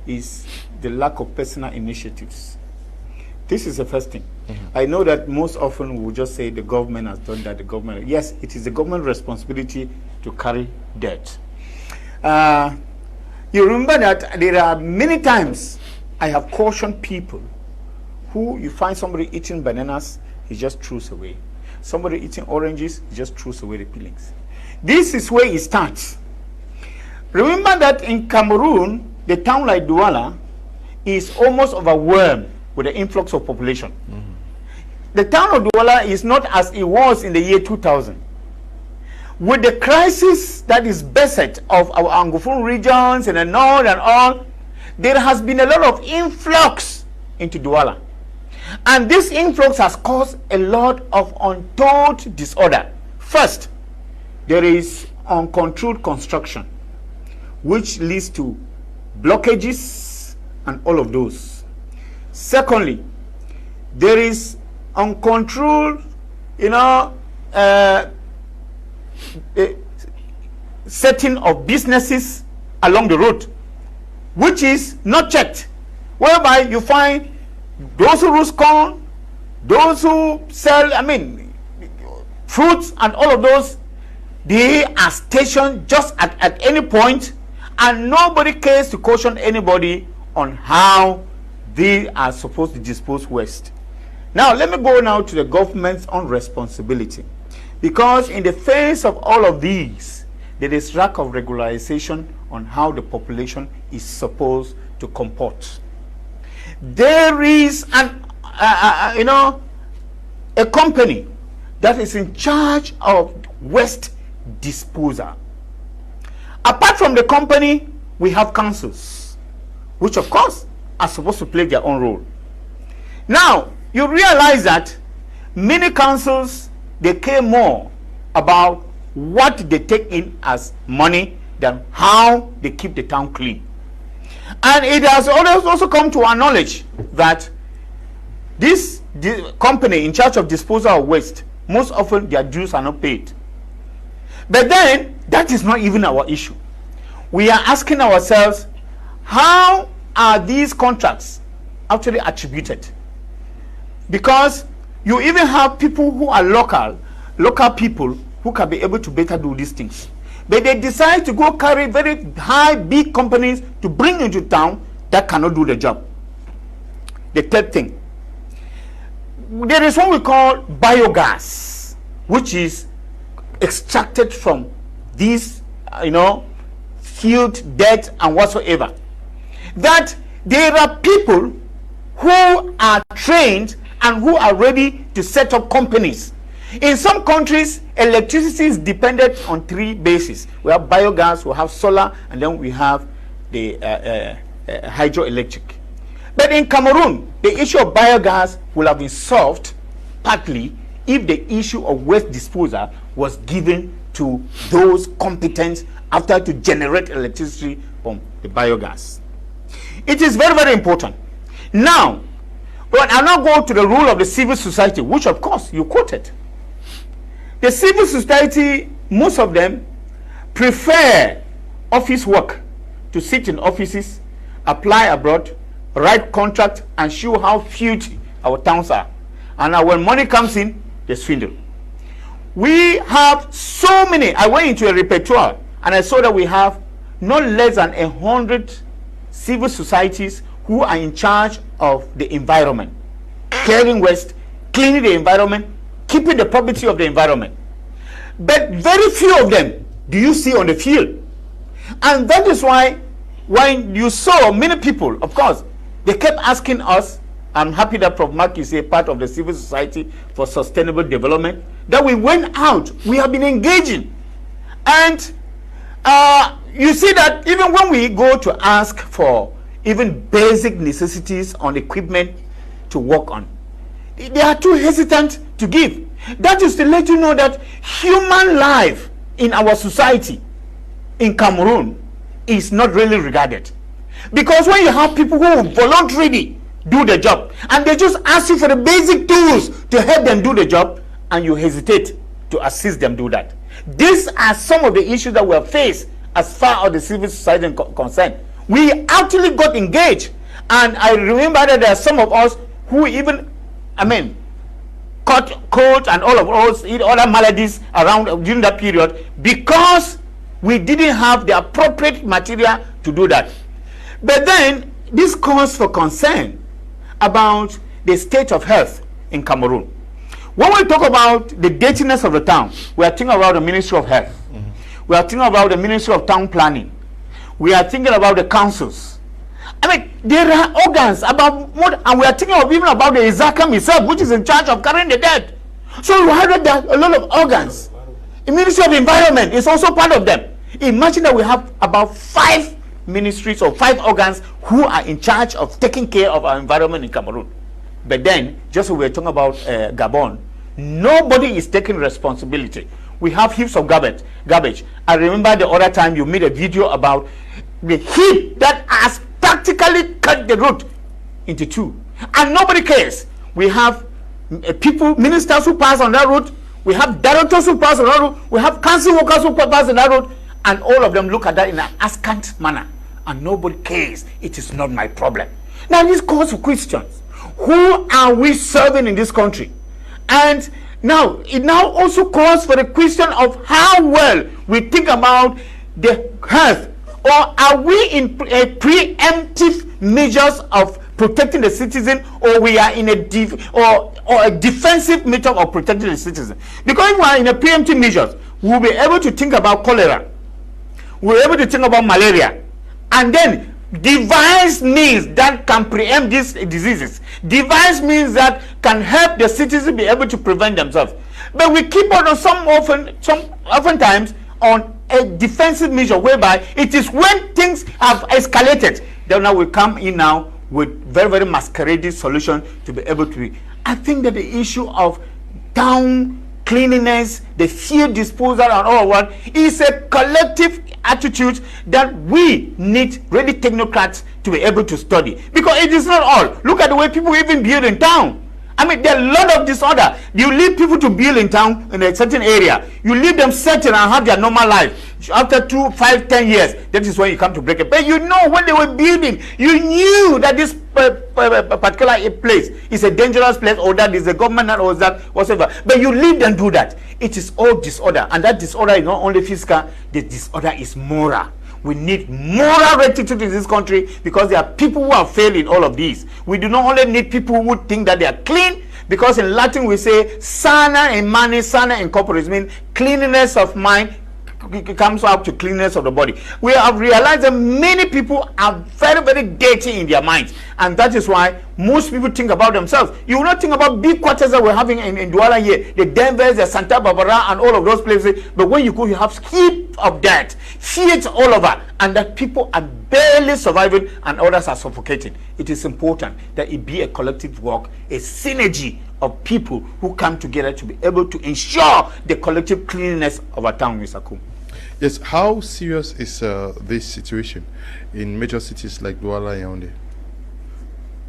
is the lack of personal initiatives. This is the first thing. I know that most often we will just say the government has done that, the government. Yes, it is the government responsibility to carry dirt. You remember that there are many times I have cautioned people who you find somebody eating bananas, he just throws away. Somebody eating oranges, he just throws away the peelings. This is where it starts. Remember that in Cameroon, the town like Douala is almost overwhelmed with the influx of population. The town of Douala is not as it was in the year 2000. With the crisis that is beset of our Anglophone regions in the north and all, there has been a lot of influx into Douala. And this influx has caused a lot of untold disorder. First, there is uncontrolled construction, which leads to blockages and all of those. Secondly, there is uncontrolled, setting of businesses along the road, which is not checked, whereby you find those who roast corn, those who sell, fruits and all of those, they are stationed just at any point, and nobody cares to caution anybody on how they are supposed to dispose waste. Now, let me go now to the government's own responsibility. Because in the face of all of these, there is lack of regularization on how the population is supposed to comport. There is a company that is in charge of waste disposal. Apart from the company, we have councils, which of course are supposed to play their own role. Now, you realize that many councils, they care more about what they take in as money than how they keep the town clean. And it has also come to our knowledge that this company in charge of disposal of waste, most often their dues are not paid. But then, that is not even our issue. We are asking ourselves, how are these contracts actually attributed? Because you even have people who are local people who can be able to better do these things. But they decide to go carry very high, big companies to bring into town that cannot do the job. The third thing, there is what we call biogas, which is extracted from these, field, dirt, and whatsoever. That there are people who are trained and who are ready to set up companies. In some countries, electricity is dependent on 3 bases. We have biogas, we have solar, and then we have the hydroelectric. But in Cameroon, the issue of biogas will have been solved partly if the issue of waste disposal was given to those competent after to generate electricity from the biogas. It is very, very important. Now, but I'll now go to the role of the civil society, which of course you quoted. The civil society, most of them prefer office work, to sit in offices, apply abroad, write contracts, and show how filthy our towns are. And now when money comes in, they swindle. We have so many. I went into a repertoire and I saw that we have not less than 100 civil societies who are in charge of the environment, clearing waste, cleaning the environment, keeping the property of the environment. But very few of them do you see on the field. And that is why when you saw many people, of course, they kept asking us, I'm happy that Prof. Mark is a part of the Civil Society for Sustainable Development, that we went out, we have been engaging. And you see that even when we go to ask for even basic necessities on equipment to work on, they are too hesitant to give. That is to let you know that human life in our society in Cameroon is not really regarded. Because when you have people who voluntarily do the job and they just ask you for the basic tools to help them do the job and you hesitate to assist them do that. These are some of the issues that we have faced as far as the civil society is concerned. We actually got engaged, and I remember that there are some of us who even, caught cold and all of us, other maladies around during that period because we didn't have the appropriate material to do that. But then this calls for concern about the state of health in Cameroon. When we talk about the dirtiness of the town, we are thinking about the Ministry of Health. We are thinking about the Ministry of Town Planning. We are thinking about the councils. There are organs about more, and we are thinking of even about the Izakam itself, which is in charge of carrying the dead. So you have that a lot of organs. The Ministry of Environment is also part of them. Imagine that we have about 5 ministries or 5 organs who are in charge of taking care of our environment in Cameroon. But then, just as we were talking about Gabon, nobody is taking responsibility. We have heaps of garbage. I remember the other time you made a video about the heap that has practically cut the road into 2, and nobody cares. We have ministers who pass on that road. We have directors who pass on that road. We have council workers who pass on that road, and all of them look at that in an askant manner, and nobody cares. It is not my problem. Now this calls for questions. Who are we serving in this country? And now it now also calls for the question of how well we think about the health, or are we in a preemptive measures of protecting the citizen, or we are in a defensive method of protecting the citizen? Because if we are in a preemptive measures, we'll be able to think about cholera, we're able to think about malaria, and then devise means that can preempt these diseases, devise means that can help the citizens be able to prevent themselves. But we keep on oftentimes on a defensive measure whereby it is when things have escalated, then now we come in now with very, very masquerading solution to be able to be. I think that the issue of town cleanliness, the field disposal and all of what is a collective attitude that we need really technocrats to be able to study, because it is not all. Look at the way people even build in town. I mean, there are a lot of disorder. You leave people to build in town in a certain area. You leave them settle and have their normal life. After 2, 5, 10 years, that is when you come to break it. But you know, when they were building, you knew that this particular place is a dangerous place, or that is the government, or that whatever. But you leave them do that. It is all disorder, and that disorder is not only physical. The disorder is moral. We need moral rectitude in this country, because there are people who have failed in all of these. We do not only need people who think that they are clean, because in Latin we say sana in mane, sana in corporis, means cleanliness of mind comes up to cleanliness of the body. We have realized that many people are very, very dirty in their minds, and that is why most people think about themselves. You will not think about big quarters that we're having in Douala here, the Denvers, the Santa Barbara, and all of those places. But when you go, you have heap of dirt, feet all over, and that people are barely surviving and others are suffocating. It is important that it be a collective work, a synergy of people who come together to be able to ensure the collective cleanliness of our town, Mr. Kum. Yes, how serious is this situation in major cities like Douala and Yaoundé?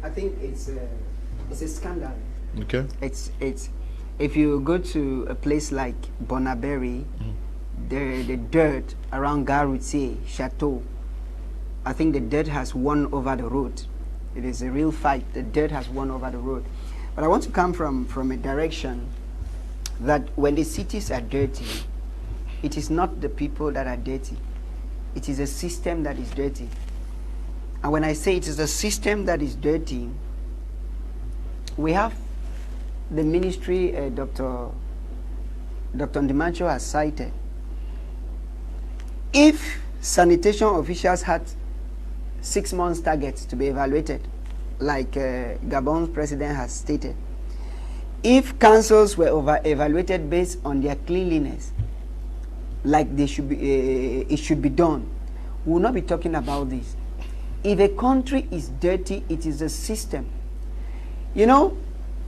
I think it's a scandal. Okay. It's if you go to a place like Bonaberi, the dirt around Garoutier, Chateau, I think the dirt has won over the road. It is a real fight. The dirt has won over the road. But I want to come from a direction that when the cities are dirty, it is not the people that are dirty. It is a system that is dirty. And when I say it is a system that is dirty, we have the ministry Dr. Ndimancho has cited. If sanitation officials had 6 months targets to be evaluated, like Gabon's president has stated, if councils were over-evaluated based on their cleanliness, like they should be, it should be done, we will not be talking about this. If a country is dirty, it is a system. You know,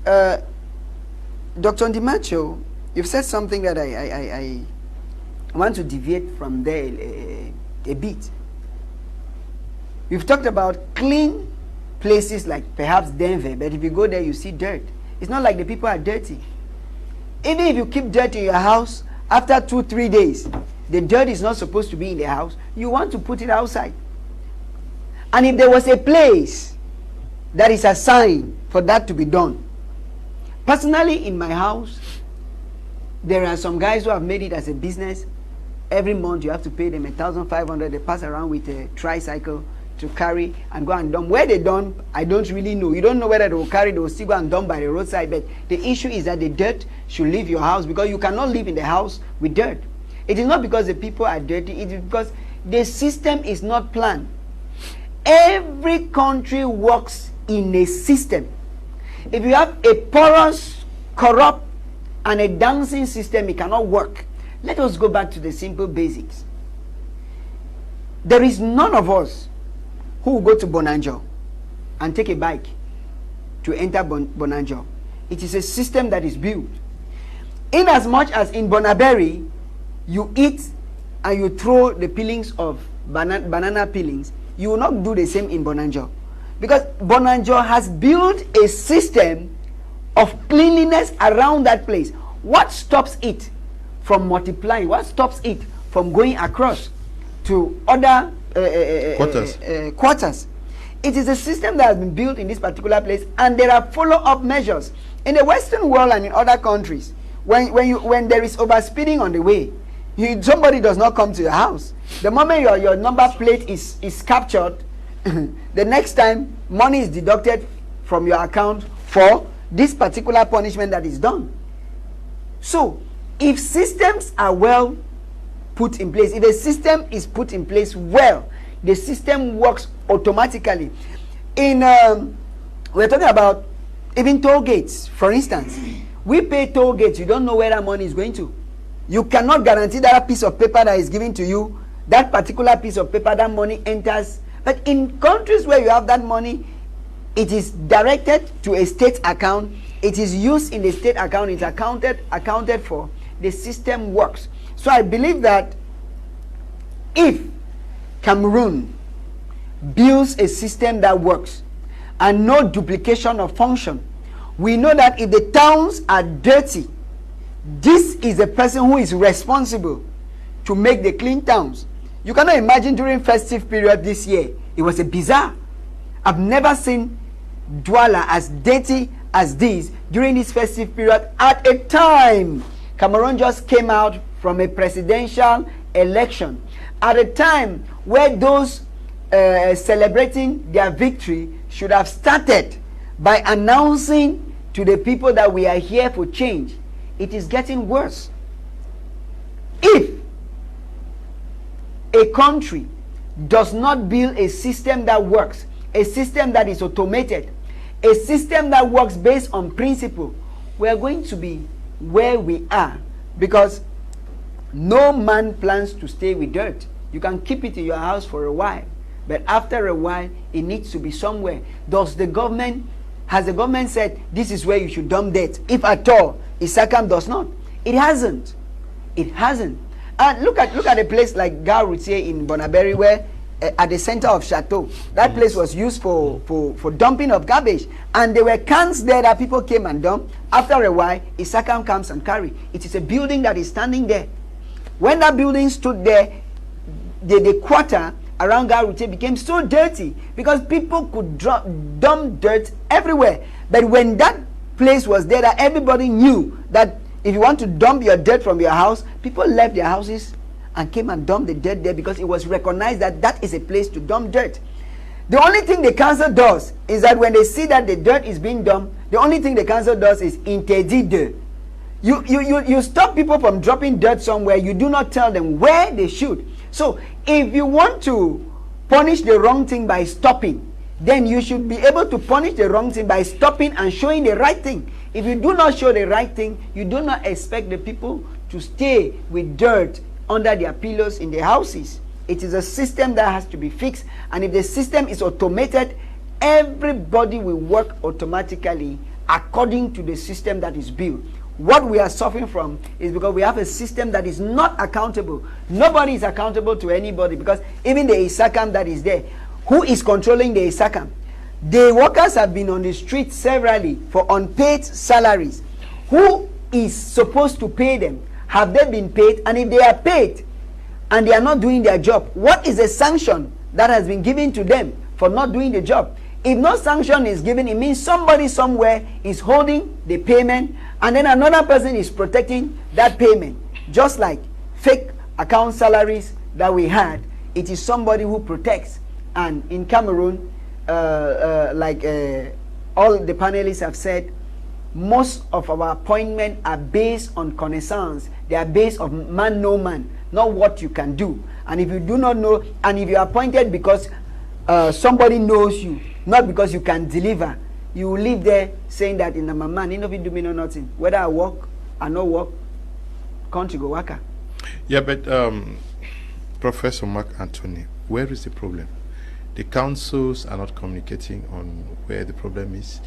Dr. Ndimancho, you've said something that I want to deviate from there a bit. You've talked about clean places like perhaps Denver, but if you go there, you see dirt. It's not like the people are dirty. Even if you keep dirt in your house, after 2, 3 days, the dirt is not supposed to be in the house. You want to put it outside. And if there was a place that is assigned for that to be done, personally in my house, there are some guys who have made it as a business. Every month you have to pay them 1,500. They pass around with a tricycle to carry and go and dump. Where they dump, I don't really know. You don't know whether they will carry, they will still go and dump by the roadside. But the issue is that the dirt should leave your house, because you cannot live in the house with dirt. It is not because the people are dirty, it is because the system is not planned. Every country works in a system. If you have a porous, corrupt, and a dancing system, it cannot work. Let us go back to the simple basics. There is none of us who will go to Bonanjo and take a bike to enter Bonanjo. It is a system that is built. In as much as in Bonaberi, you eat and you throw the peelings of banana peelings, you will not do the same in Bonanjo. Because Bonanjo has built a system of cleanliness around that place. What stops it from multiplying? What stops it from going across to other quarters? It is a system that has been built in this particular place, and there are follow-up measures. In the Western world and in other countries, when there is overspeeding on the way, somebody does not come to your house. The moment your number plate is captured, the next time money is deducted from your account for this particular punishment that is done. So if systems are well put in place, if a system is put in place well, the system works automatically. We're talking about even toll gates, for instance. We pay toll gates. You don't know where that money is going to. You cannot guarantee that a piece of paper that is given to you, that particular piece of paper, that money enters. But in countries where you have that money, it is directed to a state account. It is used in the state account. It's accounted for. The system works. So I believe that if Cameroon builds a system that works and no duplication of function, we know that if the towns are dirty, this is the person who is responsible to make the clean towns. You cannot imagine during festive period this year, it was a bizarre. I've never seen Douala as dirty as this during this festive period at a time Cameroon just came out from a presidential election, at a time where those celebrating their victory should have started by announcing to the people that we are here for change. It is getting worse. If a country does not build a system that works, a system that is automated, a system that works based on principle, we are going to be where we are, because no man plans to stay with dirt. You can keep it in your house for a while, but after a while it needs to be somewhere. Has the government said this is where you should dump dirt? If at all, Isakam does not. It hasn't. And look at a place like Gare Routier in Bonaberi, where at the center of Chateau, that place was used for dumping of garbage, and there were cans there that people came and dumped. After a while, Isakam comes and carry. It is a building that is standing there. When that building stood there, the quarter around Gare Routier became so dirty because people could dump dirt everywhere. But when that place was there, that everybody knew that if you want to dump your dirt from your house, people left their houses and came and dumped the dirt there, because it was recognized that that is a place to dump dirt. The only thing the council does is that when they see that the dirt is being dumped, the only thing the council does is interdit dirt. You stop people from dropping dirt somewhere. You do not tell them where they should. So if you want to punish the wrong thing by stopping, then you should be able to punish the wrong thing by stopping and showing the right thing. If you do not show the right thing, you do not expect the people to stay with dirt under their pillows in their houses. It is a system that has to be fixed, and if the system is automated, everybody will work automatically according to the system that is built. What we are suffering from is because we have a system that is not accountable. Nobody is accountable to anybody, because even the Isakam that is there, who is controlling the Isakam? The workers have been on the street severally for unpaid salaries. Who is supposed to pay them? Have they been paid? And if they are paid and they are not doing their job, what is the sanction that has been given to them for not doing the job? If no sanction is given, it means somebody somewhere is holding the payment, and then another person is protecting that payment. Just like fake account salaries that we had, it is somebody who protects. And in Cameroon, all the panelists have said, most of our appointments are based on connaissance. They are based on man, no man, not what you can do. And if you do not know, and if you are appointed because somebody knows you, not because you can deliver, you will live there saying that in the man, you know, do me no nothing. Whether I work or no work, country go waka. Yeah, but Professor Mark Anthony, where is the problem? The councils are not communicating on where the problem is.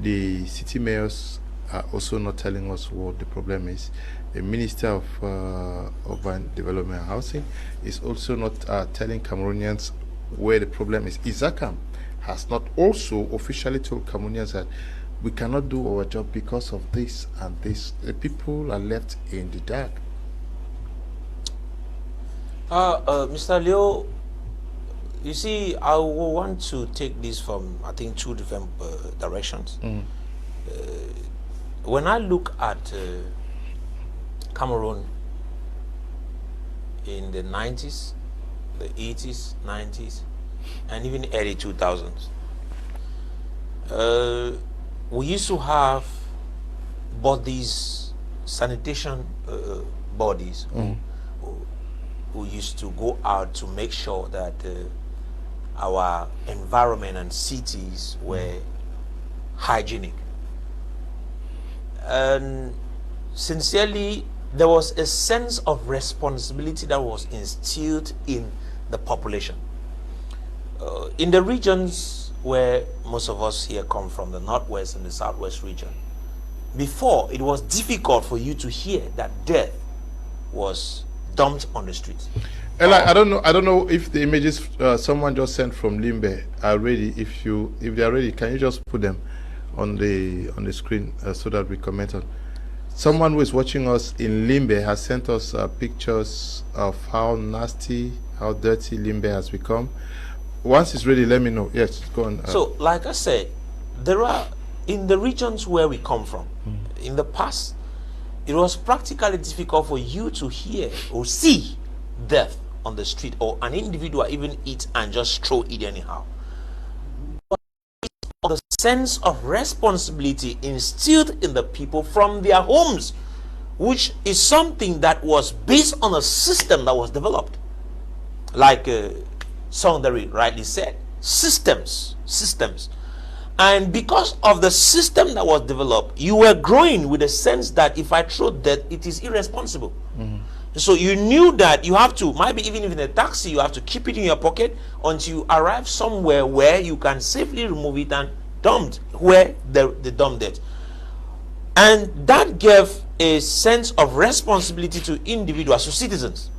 The city mayors are also not telling us what the problem is. The Minister of Urban Development and Housing is also not telling Cameroonians where the problem is. Isakam has not also officially told Cameroonians that we cannot do our job because of this and this. The people are left in the dark. Mr. Leo, you see, I want to take this from, I think, two different directions. When I look at Cameroon in the 90s, the 80s, 90s, and even early 2000s, we used to have bodies, sanitation bodies, who used to go out to make sure that our environment and cities were hygienic. And sincerely, there was a sense of responsibility that was instilled in the population. In the regions where most of us here come from, the northwest and the southwest region, before it was difficult for you to hear that death was dumped on the streets. Eli, I don't know if the images someone just sent from Limbe are ready. If they are ready, can you just put them on the screen so that we comment on? Someone who is watching us in Limbe has sent us pictures of how nasty, how dirty Limbe has become. Once it's ready, let me know. Yes, go on. So, like I said, there are, in the regions where we come from, in the past, it was practically difficult for you to hear or see death on the street, or an individual even eat and just throw it anyhow. But the sense of responsibility instilled in the people from their homes, which is something that was based on a system that was developed, like Sondari rightly said, systems. And because of the system that was developed, you were growing with a sense that if I throw death, it is irresponsible. So you knew that you have to, maybe even in a taxi, you have to keep it in your pocket until you arrive somewhere where you can safely remove it and dump where the dump death. And that gave a sense of responsibility to individuals, to citizens.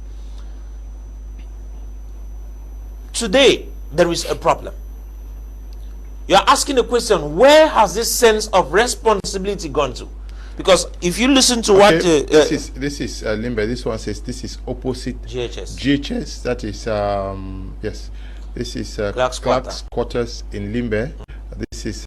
Today, there is a problem. You are asking the question, where has this sense of responsibility gone to? Because if you listen to what this is Limbe. This one says this is opposite GHS. That is yes. This is Clark's quarters in Limbe. This is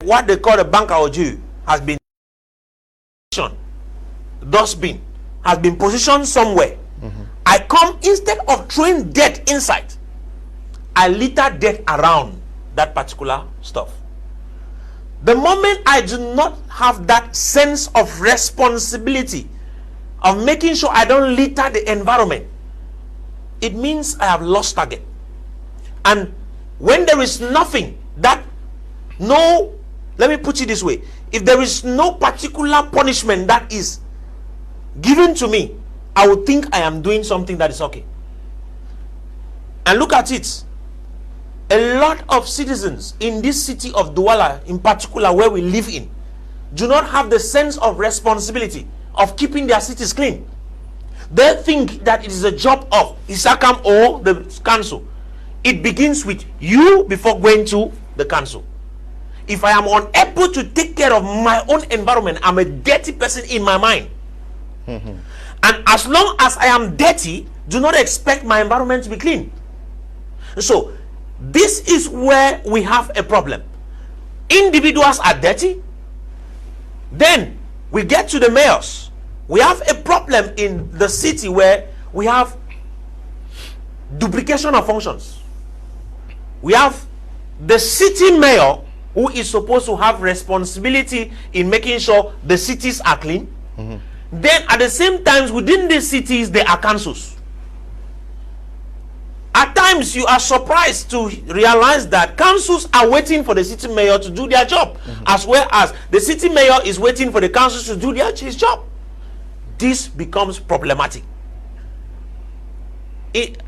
what they call the bank oju has been dustbin has been positioned somewhere. I come, instead of throwing dirt inside, I litter dirt around that particular stuff. The moment I do not have that sense of responsibility of making sure I don't litter the environment, it means I have lost target. And when there is nothing that, no, let me put it this way, if there is no particular punishment that is given to me, I would think I am doing something that is okay. And look at it. A lot of citizens in this city of Douala, in particular where we live in, do not have the sense of responsibility of keeping their cities clean. They think that it is a job of Isakam or the council. It begins with you before going to the council. If I am unable to take care of my own environment, I'm a dirty person in my mind. And as long as I am dirty, do not expect my environment to be clean. So this is where we have a problem. Individuals are dirty. Then we get to the mayors. We have a problem in the city where we have duplication of functions. We have the city mayor who is supposed to have responsibility in making sure the cities are clean. Then at the same time, within the cities, there are councils. At times, you are surprised to realize that councils are waiting for the city mayor to do their job, as well as the city mayor is waiting for the councils to do his job. This becomes problematic.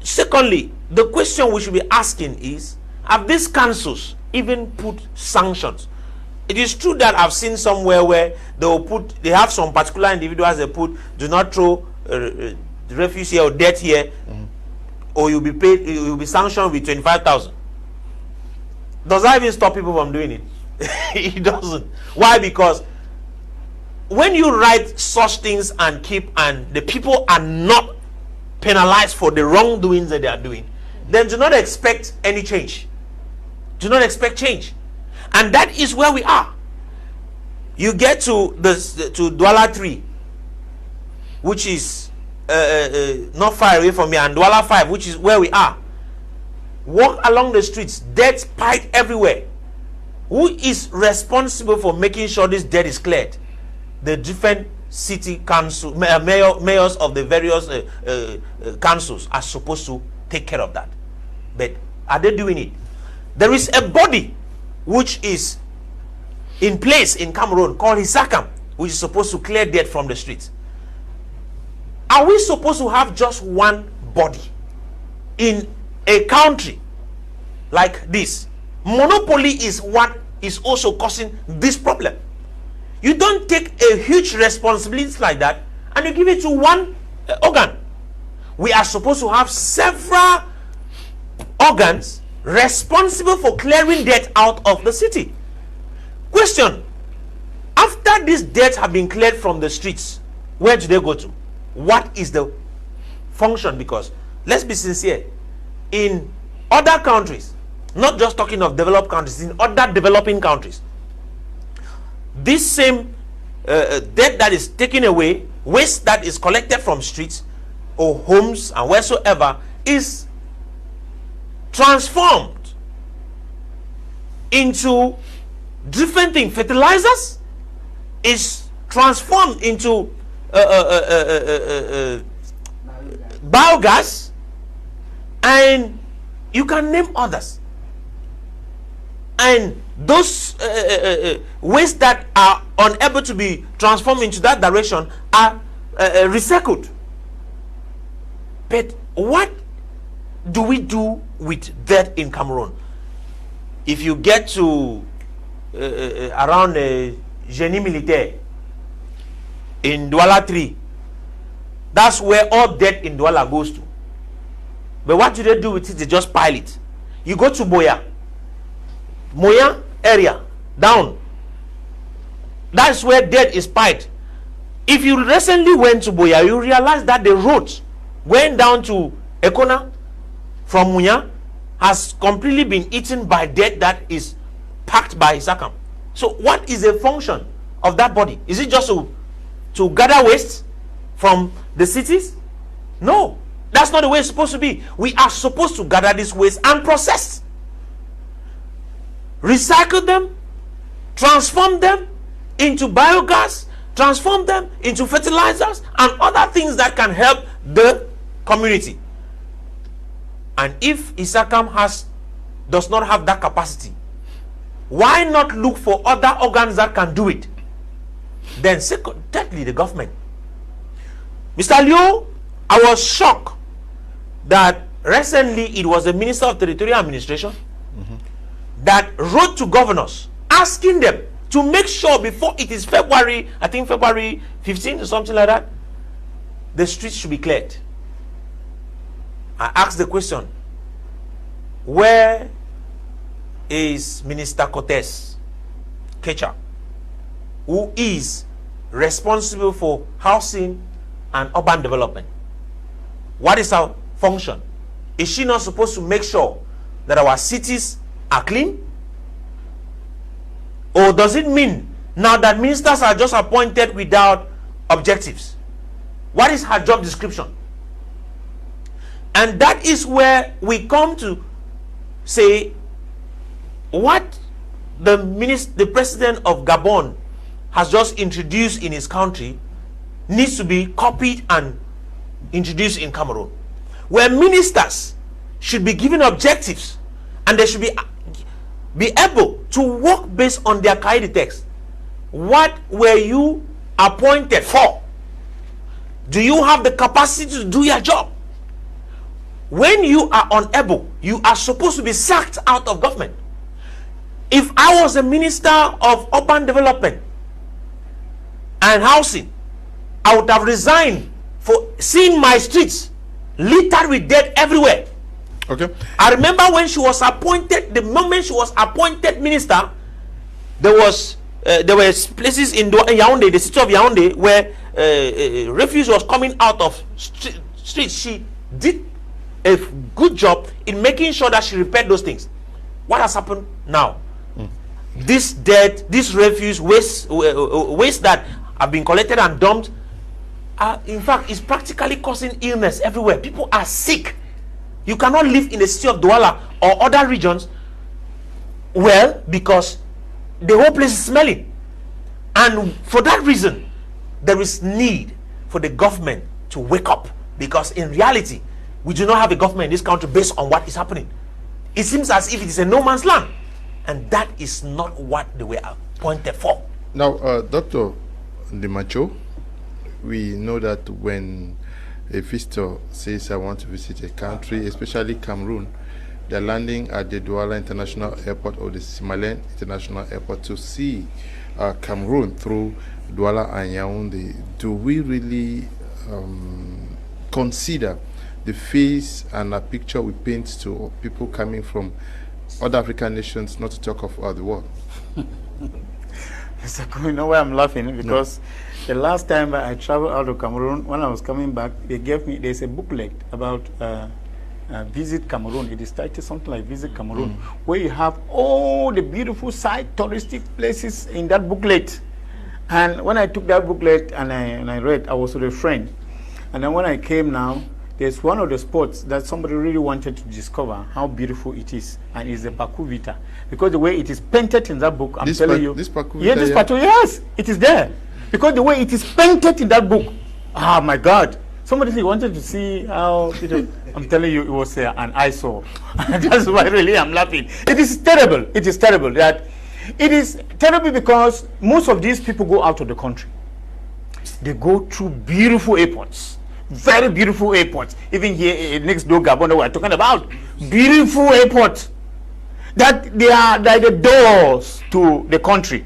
Secondly, the question we should be asking is, have these councils even put sanctions? It is true that I've seen somewhere where they have some particular individuals they put, do not throw refuse here or dirt here, or you'll be sanctioned with 25,000. Does that even stop people from doing it? It doesn't. Why? Because when you write such things and the people are not penalized for the wrongdoings that they are doing, then do not expect any change. Do not expect change. And that is where we are. You get to Douala 3, which is not far away from here, and Douala 5, which is where we are. Walk along the streets, dirt piled everywhere. Who is responsible for making sure this dirt is cleared? The different city council mayors of the various councils are supposed to take care of that. But are they doing it? There is a body which is in place in Cameroon called Hisakam, which is supposed to clear dirt from the streets. Are we supposed to have just one body in a country like this? Monopoly is what is also causing this problem. You don't take a huge responsibility like that and you give it to one organ. We are supposed to have several organs responsible for clearing dirt out of the city. Question: after this dirt have been cleared from the streets, where do they go to? What is the function? Because let's be sincere, in other countries, not just talking of developed countries, in other developing countries, this same dirt that is taken away, waste that is collected from streets or homes and wheresoever, is transformed into different things. Fertilizers is transformed into biogas, and you can name others. And those waste that are unable to be transformed into that direction are recycled. But what do we do with that in Cameroon? If you get to around Génie Militaire in Douala 3, that's where all dirt in Douala goes to. But what do they do with it? They just pile it. You go to Moya area, down, that's where dirt is piled. If you recently went to Boya, you realize that the road going down to Ekona from Munya has completely been eaten by dirt that is packed by Isakam. So what is the function of that body? Is it just to gather waste from the cities? No, that's not the way it's supposed to be. We are supposed to gather this waste and process, recycle them, transform them into biogas, transform them into fertilizers and other things that can help the community. And if Isakam has does not have that capacity, why not look for other organs that can do it? Then thirdly, the government. Mr. Liu, I was shocked that recently it was the Minister of Territorial Administration that wrote to governors asking them to make sure before it is February, I think February 15 or something like that, the streets should be cleared. I asked the question, where is Minister Cortez Kecha, who is responsible for housing and urban development? What is her function? Is she not supposed to make sure that our cities are clean? Or does it mean now that ministers are just appointed without objectives? What is her job description? And that is where we come to say what the president of Gabon has just introduced in his country needs to be copied and introduced in Cameroon, where ministers should be given objectives and they should be able to work based on their cahier de text. What were you appointed for? Do you have the capacity to do your job? When you are unable, you are supposed to be sacked out of government. If I was a minister of urban development and housing, I would have resigned for seeing my streets littered with dead everywhere. Okay. I remember when she was appointed, the moment she was appointed minister, there were places in Yaoundé, the city of Yaoundé, where refuse was coming out of streets. She did a good job in making sure that she repaired those things. What has happened now? This refuse, waste that have been collected and dumped, in fact, is practically causing illness everywhere. People are sick. You cannot live in the city of Douala or other regions well because the whole place is smelling. And for that reason, there is need for the government to wake up, because in reality, we do not have a government in this country based on what is happening. It seems as if it is a no man's land, and that is not what they were appointed for. Now, Dr. Dimancho, we know that when a visitor says, I want to visit a country, especially Cameroon, they're landing at the Douala International Airport or the Simalen International Airport to see Cameroon through Douala and Yaoundé. Do we really consider the face and a picture we paint to people coming from other African nations, not to talk of the world? You know why I'm laughing? Because the last time I traveled out of Cameroon, when I was coming back, there's a booklet about Visit Cameroon. It is titled something like Visit Cameroon, where you have all the beautiful touristic places in that booklet. And when I took that booklet and I read, I was with a friend. And then when I came now, there's one of the spots that somebody really wanted to discover how beautiful it is, and it's the Paku Vita. Because the way it is painted in that book, I'm telling you. This Paku Vita, yeah, this Paku, yes, it is there. Because the way it is painted in that book, ah, my God. Somebody wanted to see how, I'm telling you, it was an eyesore. That's why really I'm laughing. It is terrible. It is terrible. It is terrible because most of these people go out of the country. They go through beautiful airports. Very beautiful airports. Even here next door, Gabon, we're talking about beautiful airports. That they are like the doors to the country.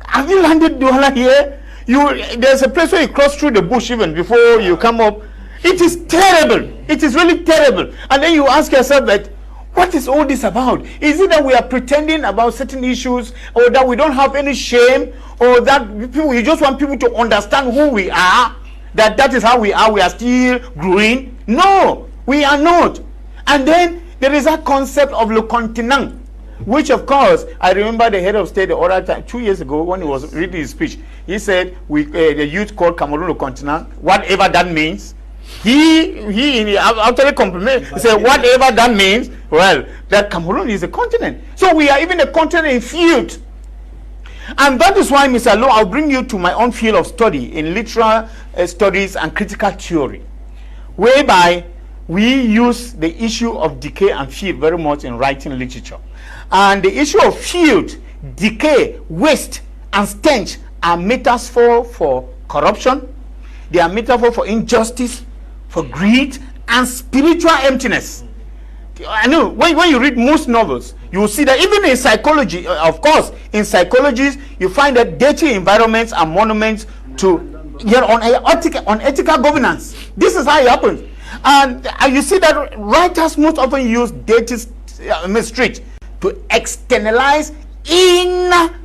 Have you landed Douala here? There's a place where you cross through the bush even before you come up. It is terrible. It is really terrible. And then you ask yourself that, what is all this about? Is it that we are pretending about certain issues, or that we don't have any shame, or that we just want people to understand who we are, that is how we are still growing? No, we are not. And then there is a concept of le continent, which of course, I remember the head of state the other time, 2 years ago, when he was reading his speech, he said, the youth called Cameroon le continent, whatever that means. He actually complimented. He said, whatever that means, well, that Cameroon is a continent. So we are even a continent in field. And that is why, Mr. Lo, I'll bring you to my own field of study in literal studies and critical theory, whereby we use the issue of decay and filth very much in writing literature. And the issue of filth, decay, waste, and stench are metaphors for corruption. They are metaphors for injustice, for greed, and spiritual emptiness. I know when you read most novels, you will see that even in psychology, of course, in psychology, you find that dirty environments are monuments to on ethical governance. This is how it happens. And you see that writers most often use dirty street to externalize inner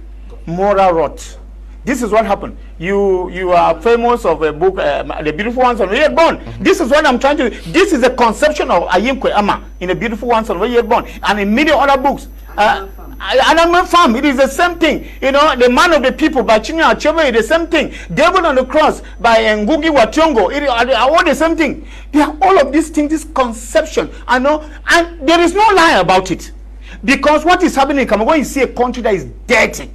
moral rot. This is what happened. You are famous of a book, The Beautiful Ones on Red Bone. This is what I'm trying to. This is a conception of Ayimkwe Ama in The Beautiful Ones on Red Bone, and in many other books. Animal Farm, it is the same thing. You know, The Man of the People by Chinua Achebe is the same thing. Devil on the Cross by Ngugi wa Thiong'o, it are all the same thing. They are all of these things, this conception. I know, and there is no lie about it, because what is happening in Cameroon, when you see a country that is dirty,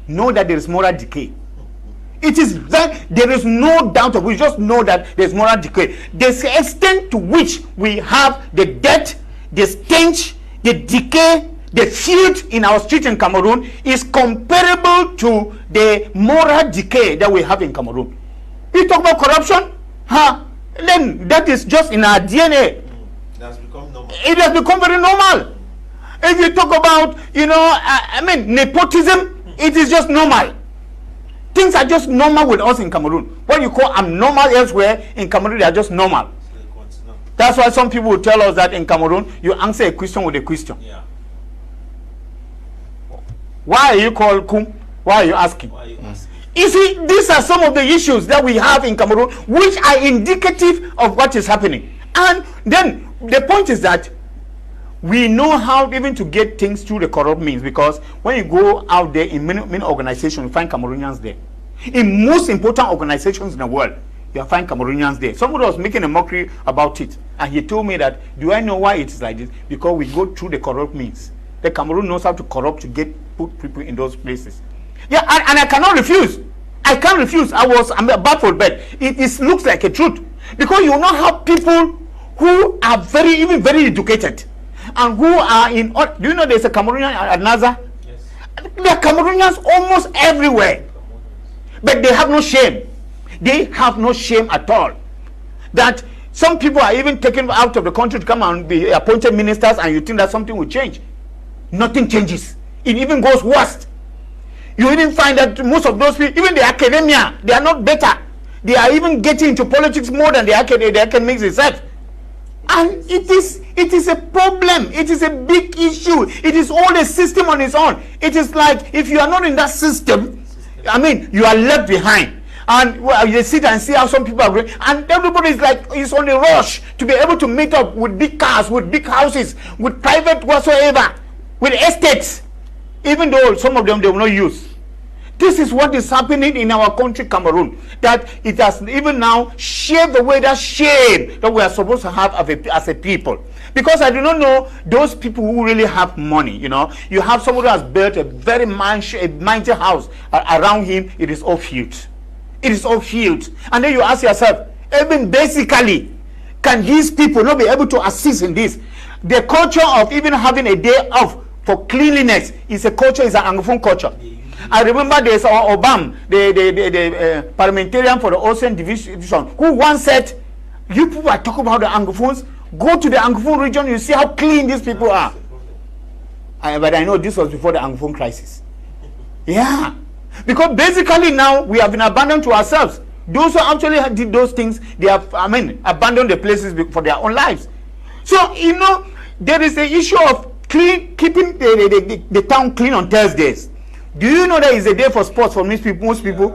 know that there is moral decay. It is that there is no doubt of it. We just know that there is moral decay. The extent to which we have the dirt, the stench, the decay, the filth in our streets in Cameroon is comparable to the moral decay that we have in Cameroon. You talk about corruption, then that is just in our DNA. It has become normal. It has become very normal. If you talk about, nepotism, it is just normal. Things are just normal with us in Cameroon. What you call abnormal elsewhere, in Cameroon they are just normal. That's why some people will tell us that in Cameroon you answer a question with a question. Yeah. Why are you called Kum? Why are you asking? Why are you asking? You see, these are some of the issues that we have in Cameroon which are indicative of what is happening. And then the point is that we know how even to get things through the corrupt means, because when you go out there in many organizations, you find Cameroonians there. In most important organizations in the world, you find Cameroonians there. Somebody was making a mockery about it, and he told me that, do I know why it is like this? Because we go through the corrupt means. The Cameroon knows how to corrupt to put people in those places. Yeah, and I cannot refuse. I can't refuse. I'm baffled, but it looks like a truth, because you now have people who are very educated, and who are in. Do you know there's a Cameroonian at NASA? Yes. There are Cameroonians almost everywhere, but they have no shame. They have no shame at all. That some people are even taken out of the country to come and be appointed ministers, and you think that something will change. Nothing changes. It even goes worse. You even find that most of those people, even the academia, they are not better. They are even getting into politics more than the academics itself. And it is a problem. It is a big issue. It is all a system on its own. It is like if you are not in that system, you are left behind. And you sit and see how some people are going, and everybody is on a rush to be able to meet up with big cars, with big houses, with private whatsoever, with estates, even though some of them they will not use. This is what is happening in our country, Cameroon, that it has even now shaped the way, that shame that we are supposed to have as a people. Because I do not know those people who really have money. You know, you have somebody who has built a very mighty house around him. It is all filth. It is all filth. And then you ask yourself, even basically, can these people not be able to assist in this? The culture of even having a day off for cleanliness is an Anglophone culture. I remember there's Obama, the parliamentarian for the Ocean Division, who once said, you people are talking about the Anglophones, go to the Anglophone region, you see how clean these people are. But I know this was before the Anglophone crisis. Yeah. Because basically now we have been abandoned to ourselves. Those who actually did those things, they have, abandoned the places for their own lives. So, there is the issue of keeping the town clean on Thursdays. Do you know there is a day for sports for most people?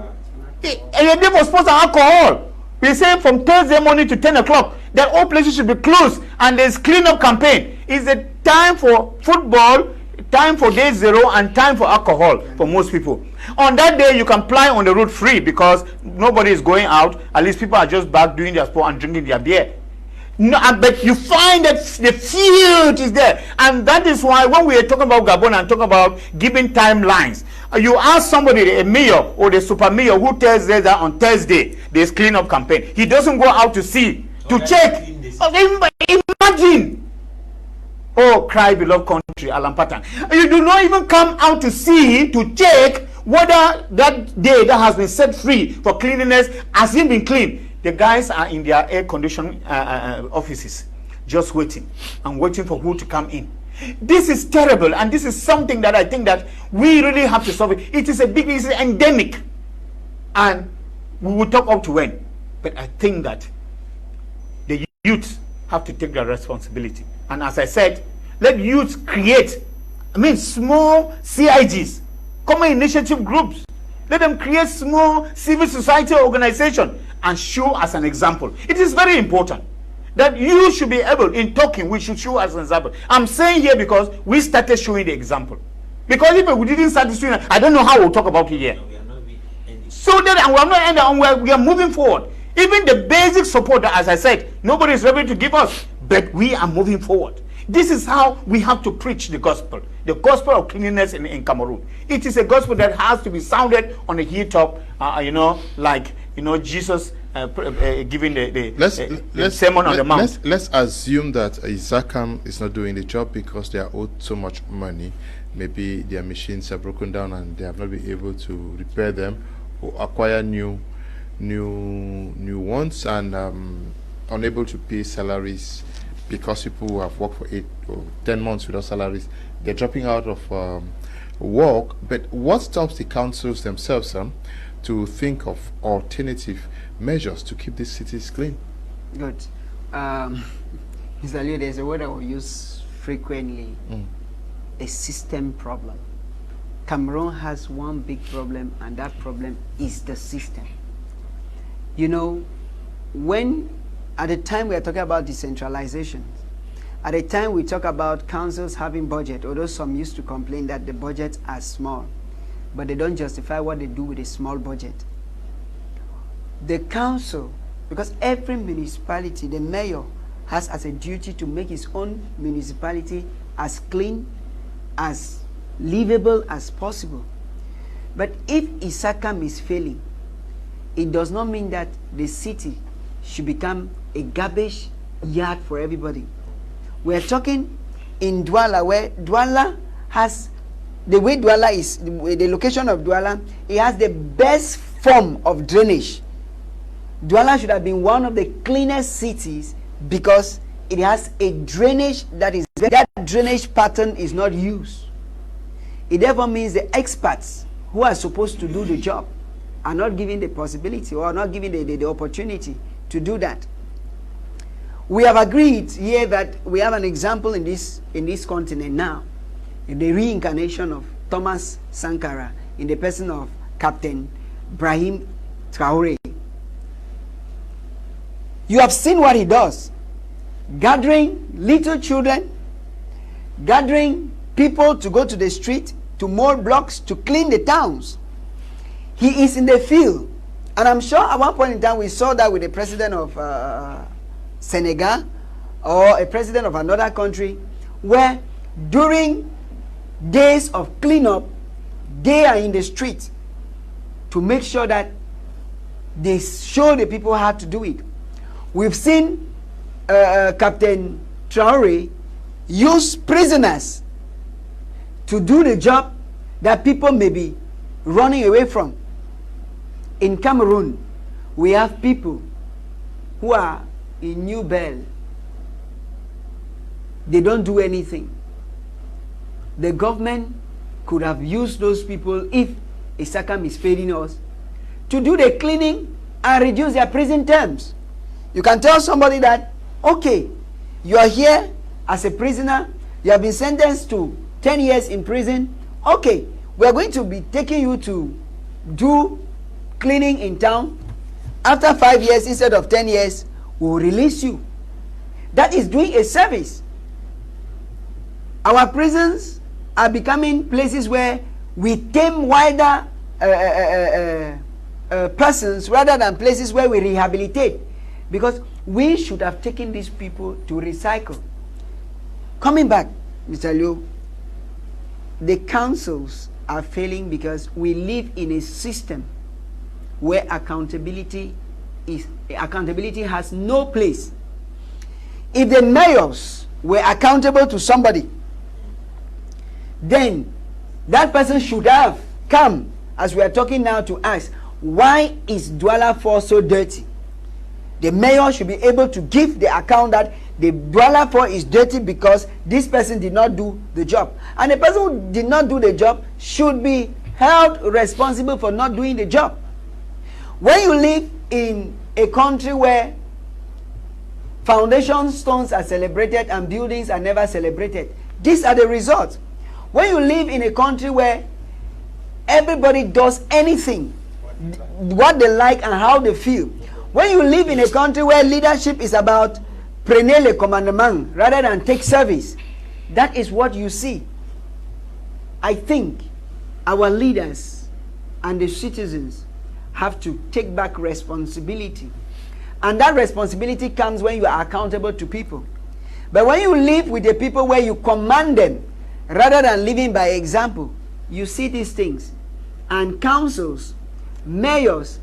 A day for sports and alcohol. We say from Thursday morning to 10 o'clock that all places should be closed, and there's clean-up campaign. It's a time for football, time for day zero, and time for alcohol for most people. On that day, you can fly on the road free because nobody is going out. At least people are just back doing their sport and drinking their beer. No, but you find that the field is there, and that is why when we are talking about Gabon and talk about giving timelines, you ask somebody, a mayor or the super mayor, who tells us that on Thursday there's clean-up campaign. He doesn't go out to see to check. Imagine. Oh, cry, beloved country, Alan Patton. You do not even come out to see, to check whether that day that has been set free for cleanliness has it been clean. The guys are in their air conditioned offices, just waiting and waiting for who to come in. This is terrible, and this is something that I think that we really have to solve. It is endemic, and we will talk up to when. But I think that the youth have to take their responsibility. And as I said, let youth create, small CIGs, common initiative groups. Let them create small civil society organization and show as an example. It is very important that you should be able, in talking, we should show as an example. I'm saying here because we started showing the example. Because if we didn't start showing, I don't know how we'll talk about it here. No, we are not so that, and we are not ending, and we are moving forward. Even the basic support, as I said, nobody is ready to give us, but we are moving forward. This is how we have to preach the gospel of cleanliness in Cameroon. It is a gospel that has to be sounded on a hilltop, Jesus giving the sermon on the mount. Let's assume that Zacam is not doing the job because they are owed so much money. Maybe their machines are broken down and they have not been able to repair them or acquire new ones, and unable to pay salaries because people who have worked for 8 or 10 months without salaries, they're dropping out of work. But what stops the councils themselves to think of alternative measures to keep these cities clean? Good. Mr. Liu, there's a word I will use frequently, a system problem. Cameroon has one big problem, and that problem is the system. You know, at the time we are talking about decentralization, at the time we talk about councils having budget, although some used to complain that the budgets are small, but they don't justify what they do with a small budget. The council, because every municipality, the mayor has as a duty to make his own municipality as clean, as livable as possible. But if Isakam is failing, it does not mean that the city should become a garbage yard for everybody. We're talking in Douala, where Douala has, the way Douala is, the location of Douala, it has the best form of drainage. Douala should have been one of the cleanest cities because it has a drainage that drainage pattern is not used. It therefore means the experts who are supposed to do the job are not given the possibility or are not given the opportunity to do that. We have agreed here that we have an example in this continent now, in the reincarnation of Thomas Sankara in the person of Captain Brahim Traore. You have seen what he does, gathering little children, gathering people to go to the street, to mold blocks, to clean the towns. He is in the field. And I'm sure at one point in time we saw that with the president of Senegal or a president of another country, where during days of cleanup, they are in the street to make sure that they show the people how to do it. We've seen Captain Traore use prisoners to do the job that people may be running away from. In Cameroon, we have people who are in New Bell. They don't do anything. The government could have used those people, if Isakam is failing us, to do the cleaning and reduce their prison terms. You can tell somebody that, okay, you are here as a prisoner, you have been sentenced to 10 years in prison. Okay, we are going to be taking you to do cleaning in town. After 5 years instead of 10 years, we will release you. That is doing a service. Our prisons are becoming places where we tame wider persons rather than places where we rehabilitate, because we should have taken these people to recycle. Coming back, Mr. Liu, the councils are failing because we live in a system where accountability has no place if the mayors were accountable to somebody, then that person should have come, as we are talking now, to ask, why is Douala 4 so dirty? The mayor should be able to give the account that the Douala 4 is dirty because this person did not do the job. And the person who did not do the job should be held responsible for not doing the job. When you live in a country where foundation stones are celebrated and buildings are never celebrated, these are the results. When you live in a country where everybody does anything, what they like and how they feel, when you live in a country where leadership is about prenez le commandement rather than take service, that is what you see. I think our leaders and the citizens have to take back responsibility. And that responsibility comes when you are accountable to people. But when you live with the people where you command them rather than living by example, you see these things. And councils, mayors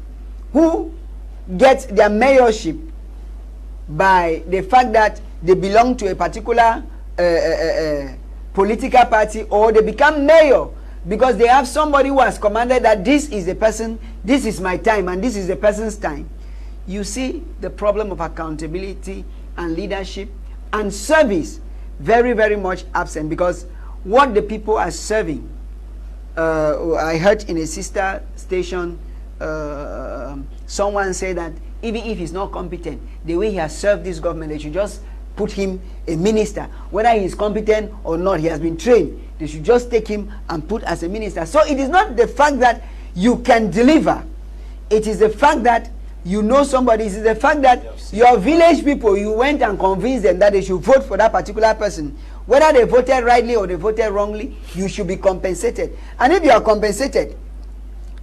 who get their mayorship by the fact that they belong to a particular political party, or they become mayor because they have somebody who has commanded that this is the person, this is my time, and this is the person's time. You see the problem of accountability and leadership and service very, very much absent, because what the people are serving, I heard in a sister station someone say that even if he's not competent, the way he has served this government, they should just put him a minister. Whether he is competent or not, he has been trained. They should just take him and put as a minister. So it is not the fact that you can deliver. It is the fact that you know somebody. It is the fact that your village people, you went and convinced them that they should vote for that particular person. Whether they voted rightly or they voted wrongly, you should be compensated. And if you are compensated,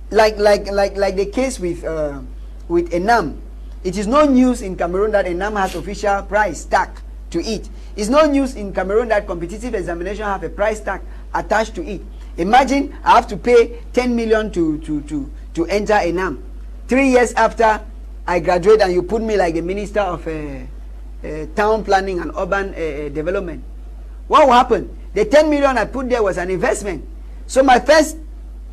like the case with Enam, it is no news in Cameroon that Enam has official price tag to it. It's no news in Cameroon that competitive examination have a price tag attached to it. Imagine I have to pay 10 million to enter Enam. 3 years after I graduate and you put me like the Minister of Town Planning and Urban Development. What will happen? The 10 million I put there was an investment. So my first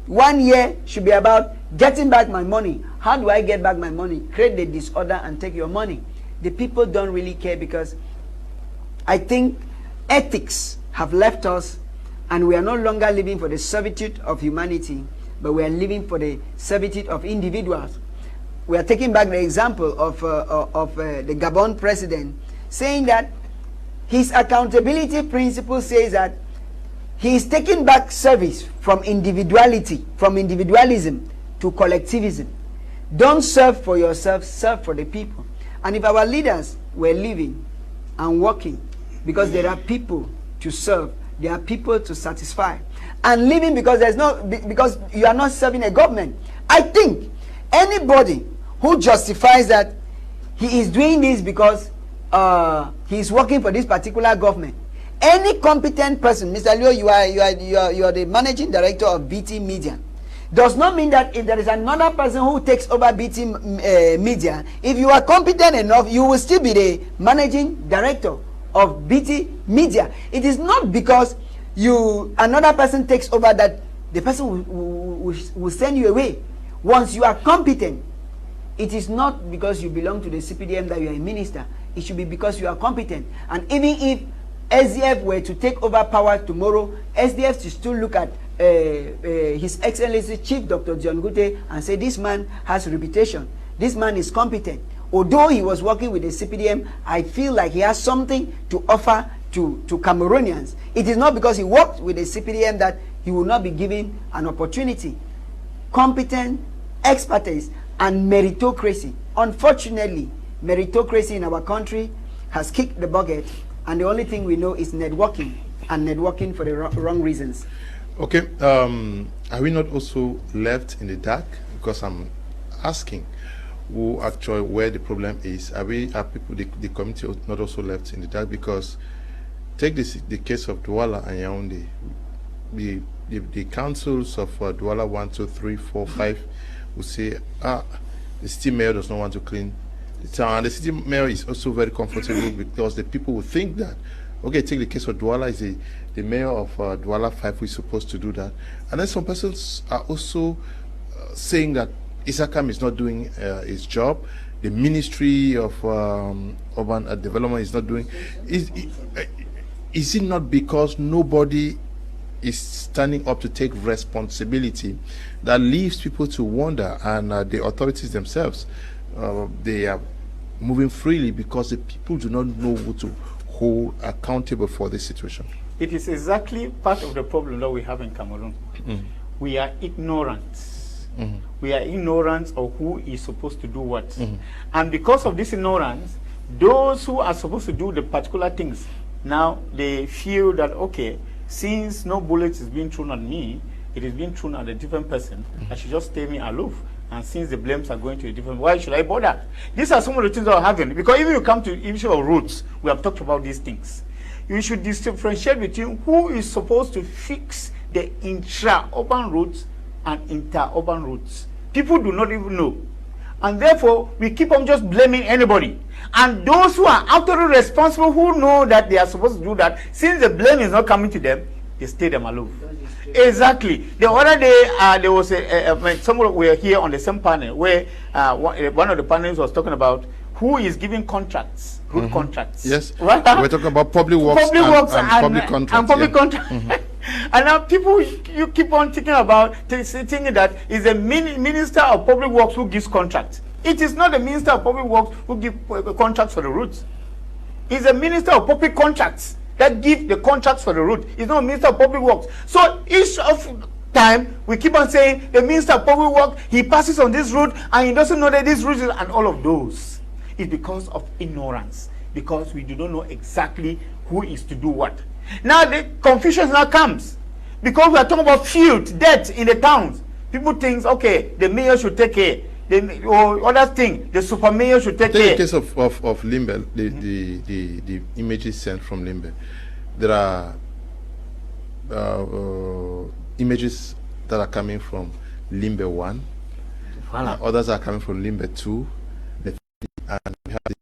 1 year should be about getting back my money. How do I get back my money? Create the disorder and take your money. The people don't really care, because I think ethics have left us, and we are no longer living for the servitude of humanity, but we are living for the servitude of individuals. We are taking back the example of the Gabon president, saying that his accountability principle says that he is taking back service from individuality, from individualism to collectivism. Don't serve for yourself, serve for the people. And if our leaders were living and working, because there are people to serve, there are people to satisfy, and living because because you are not serving a government, I think anybody who justifies that he is doing this because he is working for this particular government, any competent person, Mr. Leo, you are the managing director of BT Media, does not mean that if there is another person who takes over BT Media, if you are competent enough, you will still be the managing director of BT Media. It is not because another person takes over that the person will send you away. Once you are competent, it is not because you belong to the CPDM that you are a minister. It should be because you are competent. And even if SDF were to take over power tomorrow, SDF should still look at His Excellency Chief Dr. John Gute and say, this man has a reputation. This man is competent. Although he was working with the CPDM, I feel like he has something to offer to Cameroonians. It is not because he worked with the CPDM that he will not be given an opportunity. Competent, expertise, and meritocracy. Unfortunately, meritocracy in our country has kicked the bucket, and the only thing we know is networking, and networking for the wrong reasons. Okay, are we not also left in the dark? Because I'm asking who actually where the problem is. Are people, the community, not also left in the dark? Because take the case of Douala and Yaoundé. The councils of Douala 1, 2, 3, 4, 5 will say, the city mayor does not want to clean And the city mayor is also very comfortable because the people will think that, okay, take the case of Douala, is the mayor of Douala 5 who is supposed to do that. And then some persons are also saying that Isakam is not doing his job. The Ministry of Urban Development is not doing. Is it not because nobody is standing up to take responsibility that leaves people to wonder, and the authorities themselves, they are moving freely because the people do not know who to hold accountable for this situation? It is exactly part of the problem that we have in Cameroon. We are ignorant. We are ignorant of who is supposed to do what. And because of this ignorance, those who are supposed to do the particular things, now they feel that, okay, since no bullet is being thrown at me, it is being thrown at a different person, I should just stay me aloof. And since the blames are going to a different, why should I bother? These are some of the things that are happening. Because if you come to the issue of roads, we have talked about these things. You should differentiate between who is supposed to fix the intra-urban roads and inter-urban roads. People do not even know. And therefore, we keep on just blaming anybody. And those who are actually responsible, who know that they are supposed to do that, since the blame is not coming to them, they stay them aloof. Exactly. The other day, there was someone, we were here on the same panel where one of the panelists was talking about who is giving contracts, road contracts. Yes. Right? We're talking about public works, and public contracts. And public contracts. And now people, you keep on thinking about, thinking that it's the Minister of Public Works who gives contracts. It is not the Minister of Public Works who gives contracts for the roads. It's the Minister of Public Contracts that give the contracts for the road. It's not Minister of Public Works. So each of time we keep on saying the Minister of Public Works, he passes on this road and he doesn't know that this road is, and all of those is because of ignorance, because we do not know exactly who is to do what. Now the confusion now comes because we are talking about filth, debt in the towns. People think, okay, the mayor should take care. Or other thing, the super mayor should take care. Take the case of Limbe, the images sent from Limbe. There are images that are coming from Limbe 1. Voilà. Others are coming from Limbe 2. And we have the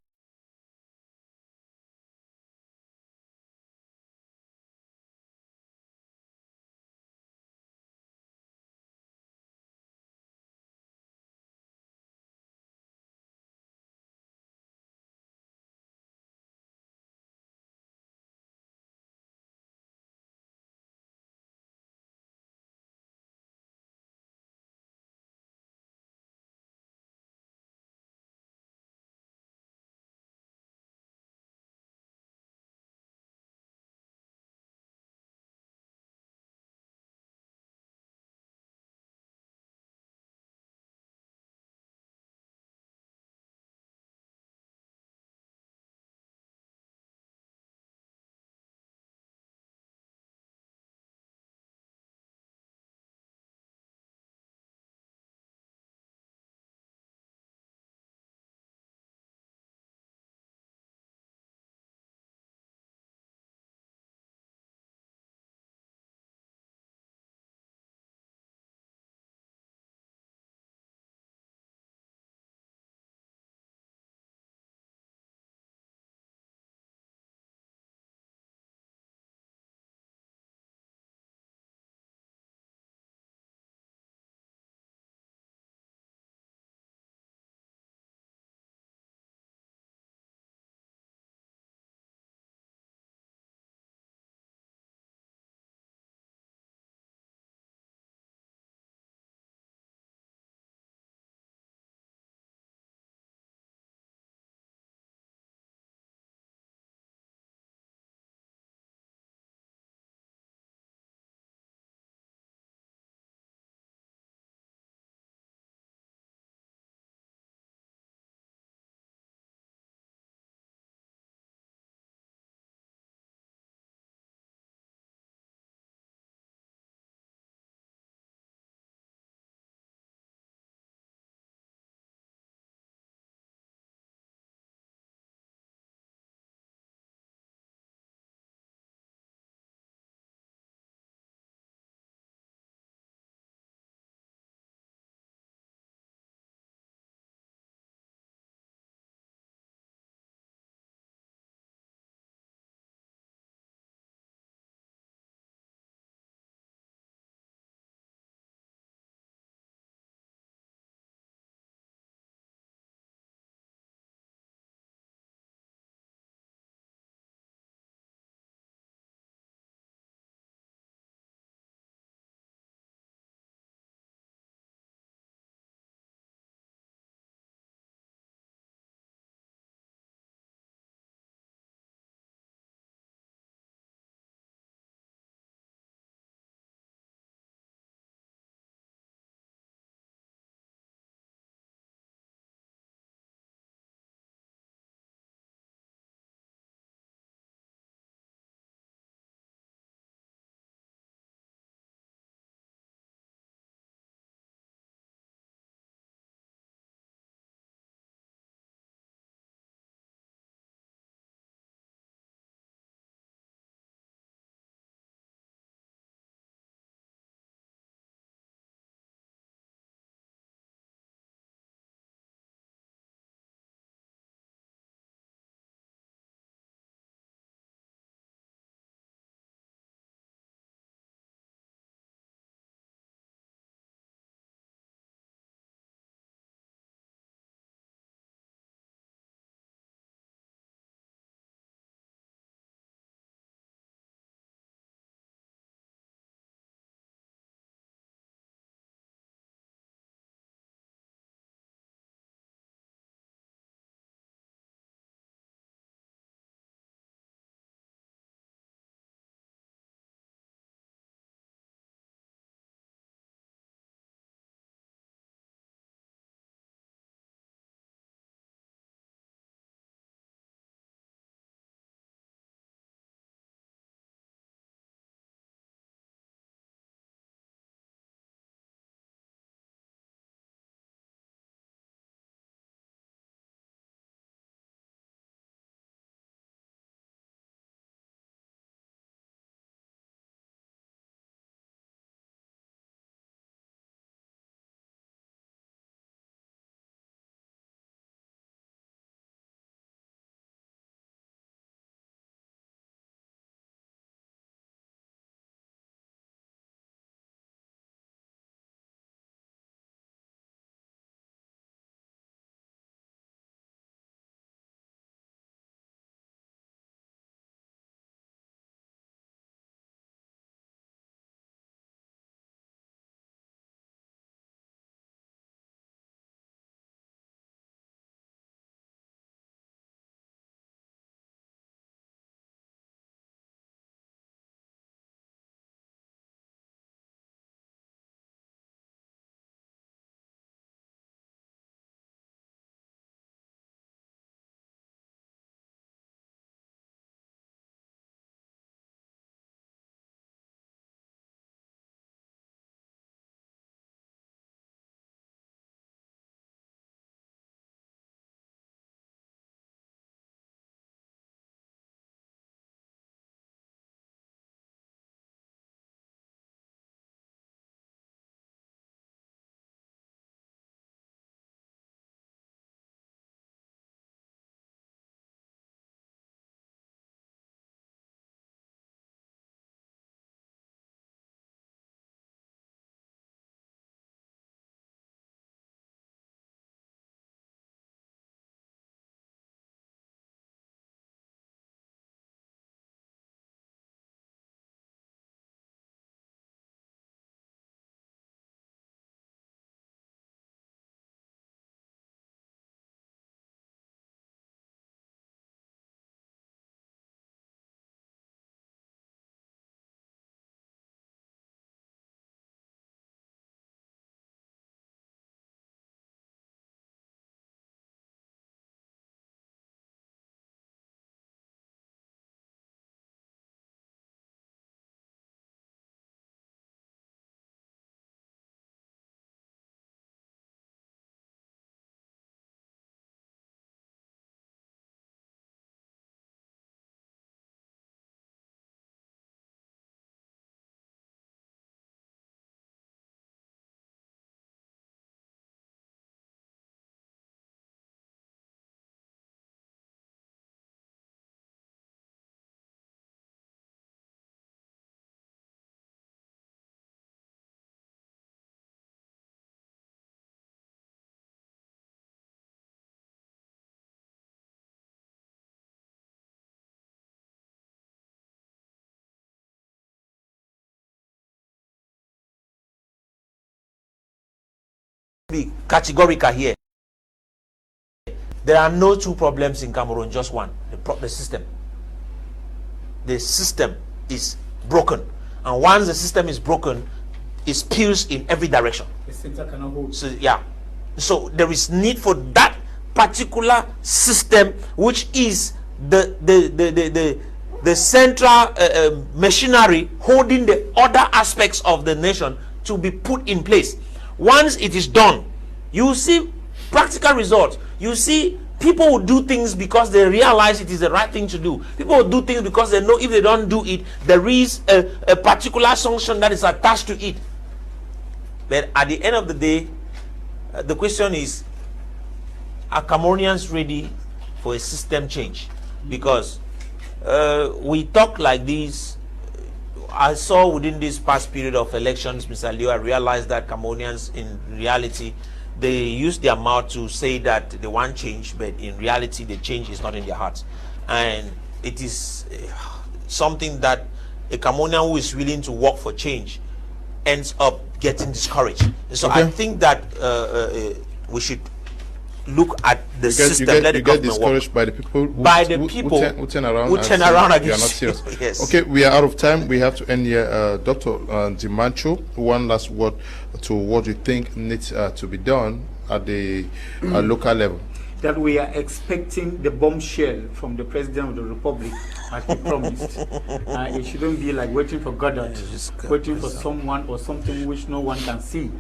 be categorical here. There are no two problems in Cameroon, just one: the system. The system is broken, and once the system is broken, it spills in every direction. The center cannot hold. So yeah, so there is need for that particular system, which is the central machinery holding the other aspects of the nation, to be put in place. Once it is done, you see practical results. You see people will do things because they realize it is the right thing to do. People will do things because they know if they don't do it, there is a particular sanction that is attached to it. But at the end of the day, the question is, are Cameroonians ready for a system change? Because we talk like this. I saw within this past period of elections, Mr. Leo, I realized that Cameroonians, in reality, they use their mouth to say that they want change, but in reality, the change is not in their hearts. And it is something that a Cameroonian who is willing to work for change ends up getting discouraged. So I think that we should look at the system. Let the government discouraged work. by the people who turn around against you are not serious. Yes. Okay, we are out of time. We have to end here. Dr. Dimancho, one last word to what you think needs to be done at the local level. That we are expecting the bombshell from the President of the Republic, as he promised. It shouldn't be like waiting for Godot, waiting for someone or something which no one can see.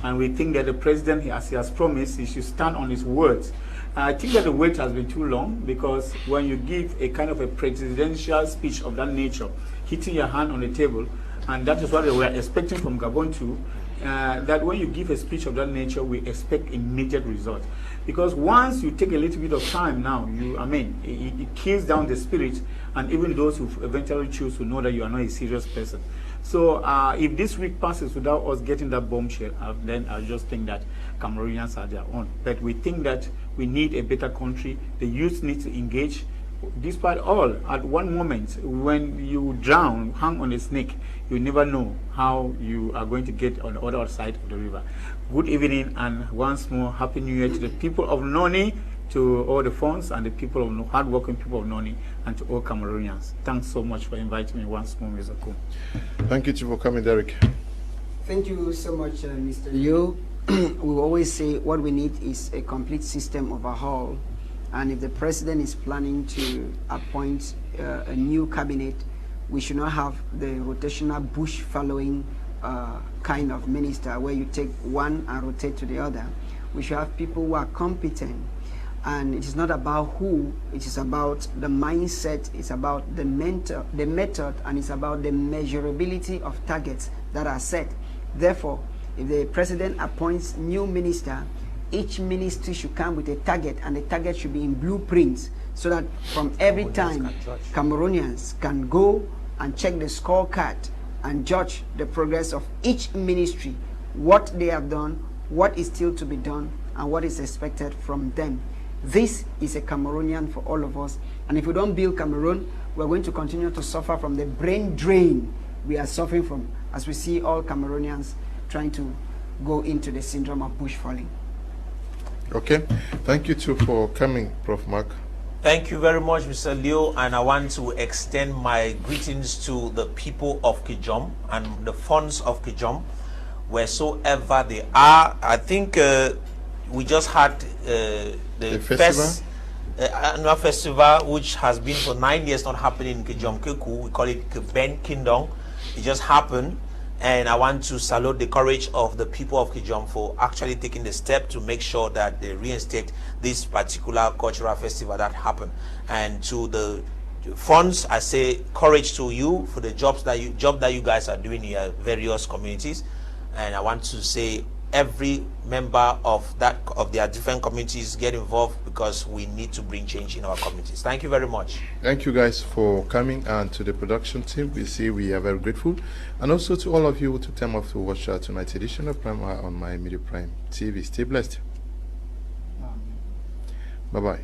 And we think that the President, as he has promised, he should stand on his words. I think that the wait has been too long, because when you give a kind of a presidential speech of that nature, hitting your hand on the table, and that is what we were expecting from Gabon too, that when you give a speech of that nature, we expect immediate results. Because once you take a little bit of time now, it kills down the spirit, and even those who eventually choose to know that you are not a serious person. So if this week passes without us getting that bombshell, then I just think that Cameroonians are their own. But we think that we need a better country. The youth need to engage. Despite all, at one moment, when you drown, hang on a snake, you never know how you are going to get on the other side of the river. Good evening, and once more, Happy New Year to the people of Noni, to all the funds and the people of hard-working people of Noni, and to all Cameroonians. Thanks so much for inviting me once more, Mr. Kum. Thank you for coming, Derek. Thank you so much, Mr. Liu. We always say what we need is a complete system overhaul. And if the president is planning to appoint a new cabinet, we should not have the rotational bush following kind of minister where you take one and rotate to the other. We should have people who are competent. And it is not about who, it is about the mindset, it's about the method, and it's about the measurability of targets that are set. Therefore, if the president appoints new minister, each ministry should come with a target, and the target should be in blueprints, so that from every time Cameroonians can go and check the scorecard and judge the progress of each ministry, what they have done, what is still to be done, and what is expected from them. This is a Cameroonian for all of us, and if we don't build Cameroon, we're going to continue to suffer from the brain drain we are suffering from, as we see all Cameroonians trying to go into the syndrome of bush falling. Okay, thank you too for coming, Prof. Mark. Thank you very much, Mr. Leo, and I want to extend my greetings to the people of Kijom and the funds of Kijom, wheresoever they are. I think we just had the first annual festival, which has been for 9 years not happening in Kijom Keku. We call it Keben Kingdom. It just happened. And I want to salute the courage of the people of Kijom for actually taking the step to make sure that they reinstate this particular cultural festival that happened. And to the funds, I say courage to you for the job that you guys are doing in your various communities. And I want to say every member of their different communities get involved, because we need to bring change in our communities. Thank you very much. Thank you guys for coming, and to the production team, we are very grateful, and also to all of you who took time off to watch tonight's edition of Prime on My Media Prime TV. Stay blessed. Bye bye.